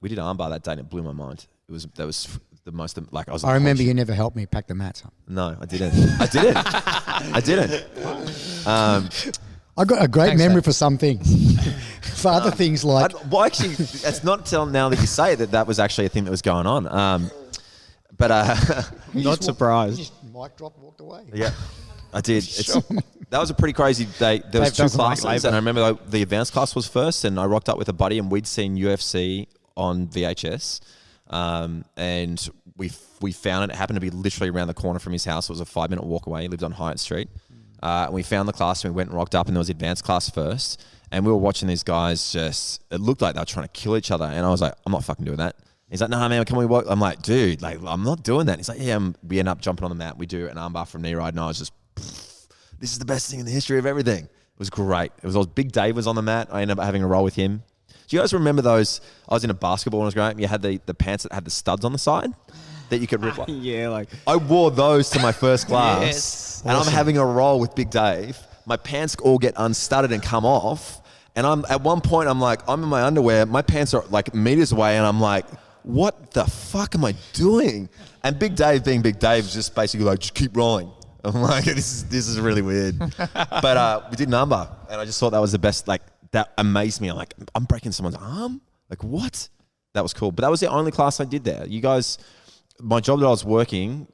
We did armbar that day and it blew my mind. That was the most, like I was.
I remember you never helped me pack the mats up.
No, I didn't. I didn't.
I got a great memory for some things. For other things like...
Well, actually, it's not until now that you say it that was actually a thing that was going on.
Not surprised.
You just mic drop, walked away.
Yeah, I did. That was a pretty crazy day. There was two classes, and I remember the advanced class was first, and I rocked up with a buddy, and we'd seen UFC on VHS, and we found it. It happened to be literally around the corner from his house. It was a 5-minute walk away. He lived on Hyatt Street. And we found the class, and we went and rocked up, and there was advanced class first, and we were watching these guys just, it looked like they were trying to kill each other, and I was like, I'm not fucking doing that. He's like, nah, man, can we walk? I'm like, dude, like, I'm not doing that. He's like, yeah, we end up jumping on the mat. We do an armbar from knee ride, and I was just, this is the best thing in the history of everything. It was great. It was Big Dave was on the mat. I ended up having a roll with him. Do you guys remember those? I was in a basketball when I was growing up. You had the pants that had the studs on the side that you could rip.
Yeah, like
I wore those to my first class,
Yes.
and I'm having a roll with Big Dave. My pants all get unstudded and come off, and I'm at one point I'm in my underwear. My pants are like meters away, and I'm like, what the fuck am I doing? And Big Dave, being Big Dave, is just basically like, just keep rolling. I'm like, this is really weird. But we did an armbar, and I just thought that was the best. Like, that amazed me. I'm like, I'm breaking someone's arm? Like, what? That was cool. But that was the only class I did there. You guys, my job that I was working,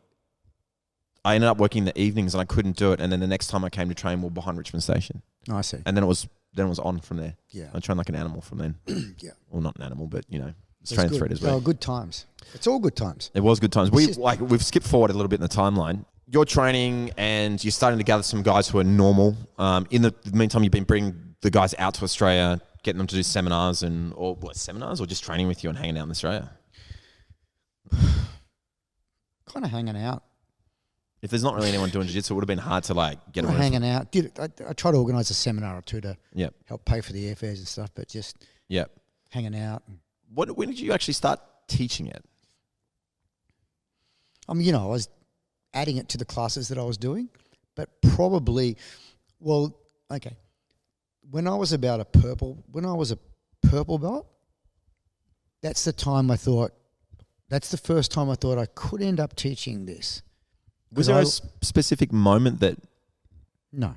I ended up working in the evenings, and I couldn't do it. And then the next time I came to train, we were behind Richmond Station.
I see.
And then it was on from there.
Yeah.
I trained like an animal from then.
Yeah.
Well, not an animal, but you know, it's
It's
training
good.
thread as well.
Oh, good times. It's all good times.
It was good times. We've skipped forward a little bit in the timeline. You're training and you're starting to gather some guys who are normal. In the meantime, you've been bringing the guys out to Australia, getting them to do seminars or just training with you and hanging out in Australia.
Kind of hanging out.
If there's not really anyone doing jiu-jitsu, it would have been hard to like get away.
Hanging out. I tried to organise a seminar or two to
Yep.
help pay for the airfares and stuff, but just
Yep.
hanging out.
When did you actually start teaching it?
I was adding it to the classes that I was doing, but probably, when I was a purple belt, that's the first time I thought I could end up teaching this.
Was there a specific moment that?
No,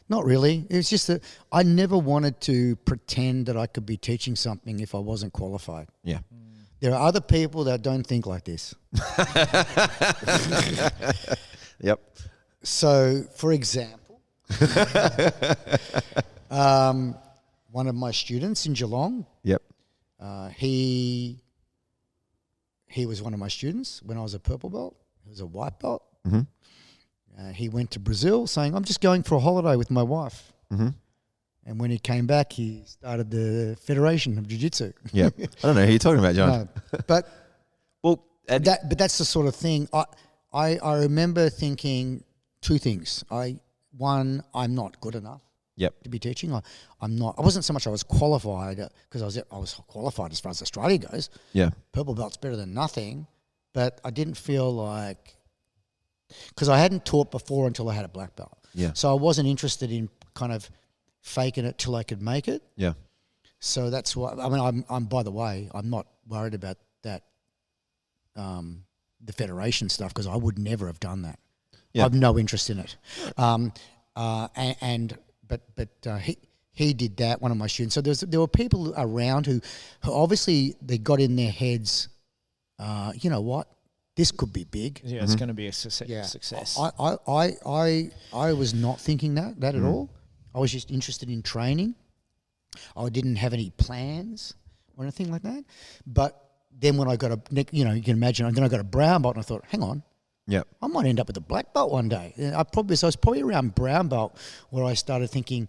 not really. It was just that I never wanted to pretend that I could be teaching something if I wasn't qualified.
Yeah.
There are other people that don't think like this.
Yep.
So, for example, one of my students in Geelong,
Yep.
he was one of my students when I was a purple belt. He was a white belt.
Mm-hmm.
He went to Brazil saying, I'm just going for a holiday with my wife.
Mm-hmm.
And when he came back, he started the Federation of Jiu-Jitsu.
Yeah. I don't know who you're talking about, John.
No, but
Well,
but that's the sort of thing. I remember thinking two things. One, I'm not good enough
Yep.
to be teaching. I'm not. I wasn't so much I was qualified because I was qualified as far as Australia goes.
Yeah.
Purple belt's better than nothing, but I didn't feel like, because I hadn't taught before until I had a black belt.
Yeah.
So I wasn't interested in kind of faking it till I could make it.
Yeah.
So that's why. I mean, I'm by the way, I'm not worried about that, the federation stuff, because I would never have done that.
Yeah.
I have no interest in it. And he did that. One of my students. So there were people around who obviously they got in their heads. You know what? This could be big.
Yeah, it's going to be a success.
I was not thinking that at all. I was just interested in training. I didn't have any plans or anything like that. But then when I got you can imagine, then I got a brown belt and I thought, hang on, I might end up with a black belt one day. And I was probably around brown belt where I started thinking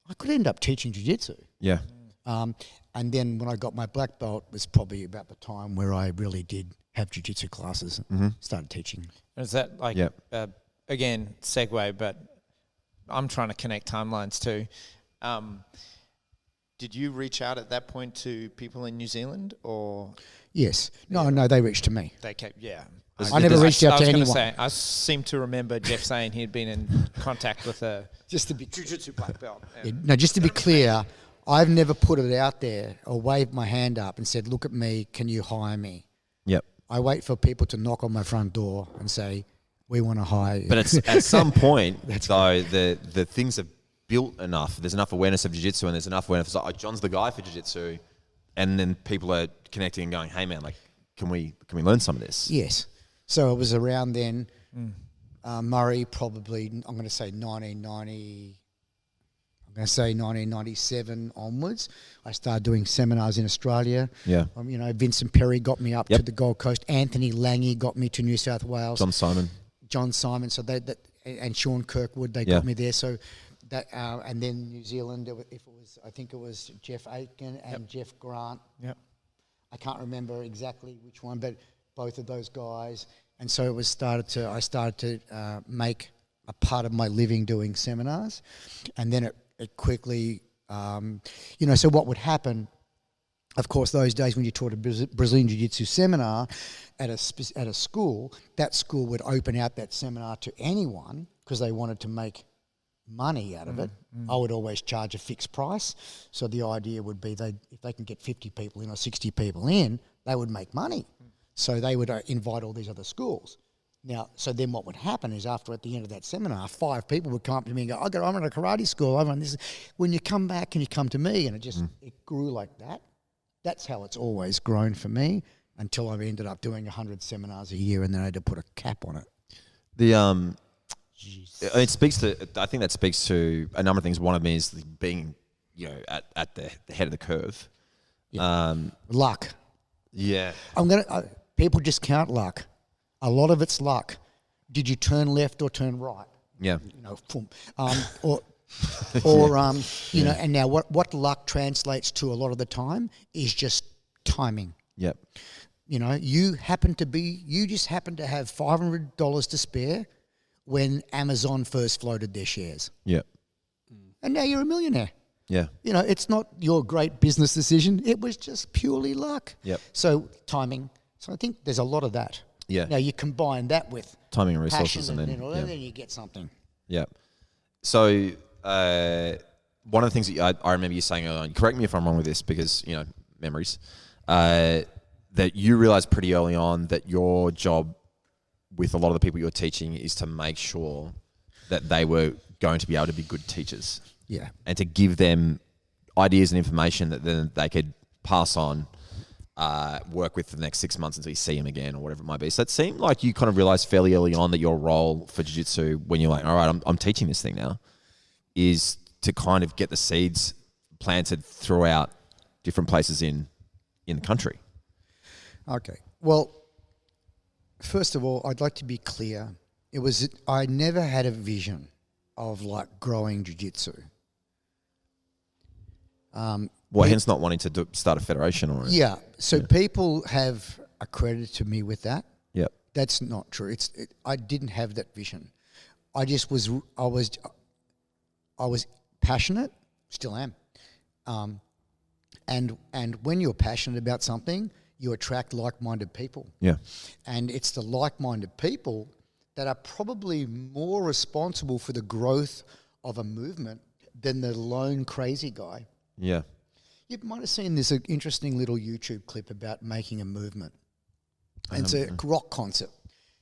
I could end up teaching jiu-jitsu.
Yeah.
And then when I got my black belt was probably about the time where I really did have jiu-jitsu classes and started teaching.
Is that like, again, segue, but I'm trying to connect timelines too. Did you reach out at that point to people in New Zealand or?
Yes. No, they reached to me.
They came, yeah.
I never reached out to anyone.
Say, I seem to remember Jeff saying he'd been in contact with a jiu-jitsu black belt.
No, just to be clear, I've never put it out there or waved my hand up and said, look at me, can you hire me?
Yep.
I wait for people to knock on my front door and say, we want to hire you.
But at some point, though, the things are built enough. There's enough awareness of jiu-jitsu and there's enough awareness. Like, John's the guy for jiu-jitsu. And then people are connecting and going, hey, man, like, can we learn some of this?
Yes. So it was around then, Murray probably, I'm going to say 1997 onwards. I started doing seminars in Australia.
Yeah.
Vincent Perry got me up to the Gold Coast. Anthony Lange got me to New South Wales. John Simon. So and Sean Kirkwood, they got me there. So that, and then New Zealand, I think it was Jeff Aitken and Jeff Grant.
Yep.
I can't remember exactly which one, but both of those guys. And so I started to make a part of my living doing seminars. And then it quickly, so what would happen, of course, those days when you taught a Brazilian Jiu-Jitsu seminar at a school, that school would open out that seminar to anyone because they wanted to make money out of it. I would always charge a fixed price. So the idea would be if they can get 50 people in or 60 people in, they would make money. So they would invite all these other schools. Now, so then what would happen is at the end of that seminar, 5 people would come up to me and go, I'm at a karate school. I'm on this. When you come back, can you come to me? And it grew like that. That's how it's always grown for me until I've ended up doing 100 seminars a year and then I had to put a cap on it.
It speaks to. I think that speaks to a number of things. One of them is being, at the head of the curve.
Yeah. Luck.
Yeah.
People discount luck. A lot of it's luck. Did you turn left or turn right?
Yeah.
And now what luck translates to a lot of the time is just timing.
Yep.
You just happen to have $500 to spare when Amazon first floated their shares.
Yep.
And now you're a millionaire.
Yeah.
It's not your great business decision. It was just purely luck.
Yep.
So timing. So I think there's a lot of that.
Yeah.
Now you combine that with
timing and resources, and then
you get something.
Yeah. So one of the things that I remember you saying earlier on, correct me if I'm wrong with this because, memories, that you realized pretty early on that your job with a lot of the people you're teaching is to make sure that they were going to be able to be good teachers.
Yeah.
And to give them ideas and information that then they could pass on, work with for the next 6 months until you see them again or whatever it might be. So it seemed like you kind of realized fairly early on that your role for jiu-jitsu, when you're like, all right, I'm teaching this thing now, is to kind of get the seeds planted throughout different places in the country.
Okay. Well, first of all, I'd like to be clear. I never had a vision of growing jiu-jitsu.
Hence not wanting to start a federation or anything.
Yeah. So people have accredited me with that.
Yep.
That's not true. I didn't have that vision. I just was passionate, still am. And when you're passionate about something, you attract like-minded people.
Yeah.
And it's the like-minded people that are probably more responsible for the growth of a movement than the lone crazy guy.
Yeah.
You might have seen this interesting little YouTube clip about making a movement. And it's a rock concert.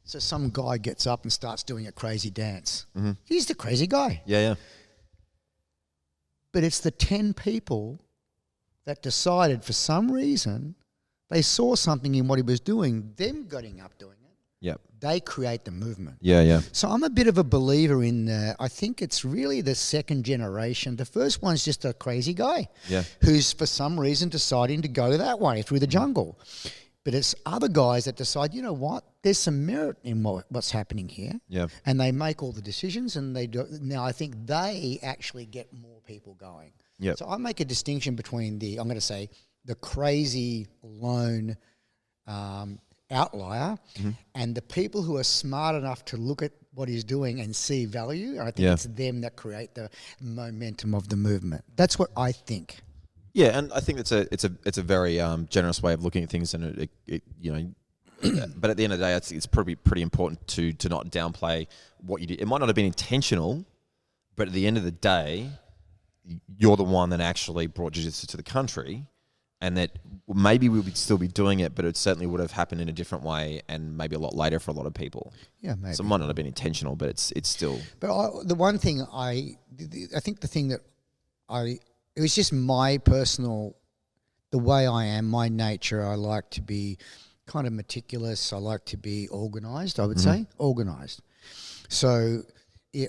So some guy gets up and starts doing a crazy dance. Mm-hmm. He's the crazy guy.
Yeah, yeah.
But it's the 10 people that decided for some reason they saw something in what he was doing, them getting up doing it.
Yep.
They create the movement.
Yeah, yeah.
So I'm a bit of a believer in, I think it's really the second generation. The first one's just a crazy guy who's for some reason deciding to go that way through the jungle. But it's other guys that decide, you know what, there's some merit in what's happening here.
Yeah.
And they make all the decisions and they do. Now, I think they actually get more people going.
Yep.
So I make a distinction between I'm going to say, the crazy lone outlier and the people who are smart enough to look at what he's doing and see value. And I think it's them that create the momentum of the movement. That's what I think.
Yeah, and I think it's a very generous way of looking at things, and it you know, but at the end of the day, it's probably pretty important to not downplay what you did. It might not have been intentional, but at the end of the day, you're the one that actually brought jiu-jitsu to the country, and that maybe we would still be doing it, but it certainly would have happened in a different way, and maybe a lot later for a lot of people.
Yeah, maybe.
So it might not have been intentional, but it's still.
But the one thing I think the thing that it was just my personal, the way I am, my nature. I like to be kind of meticulous. I like to be organised, I would say, organised. So,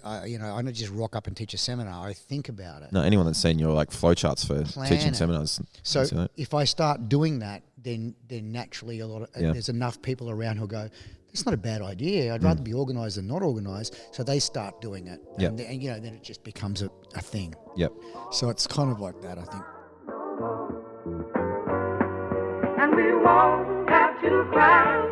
I don't just rock up and teach a seminar. I think about it.
No, anyone that's seen your like flowcharts for teaching seminars.
So if I start doing that, then naturally there's enough people around who'll go, it's not a bad idea. I'd rather be organised than not organised. So they start doing it. And then it just becomes a thing.
Yep.
So it's kind of like that, I think.
And we won't have to cry.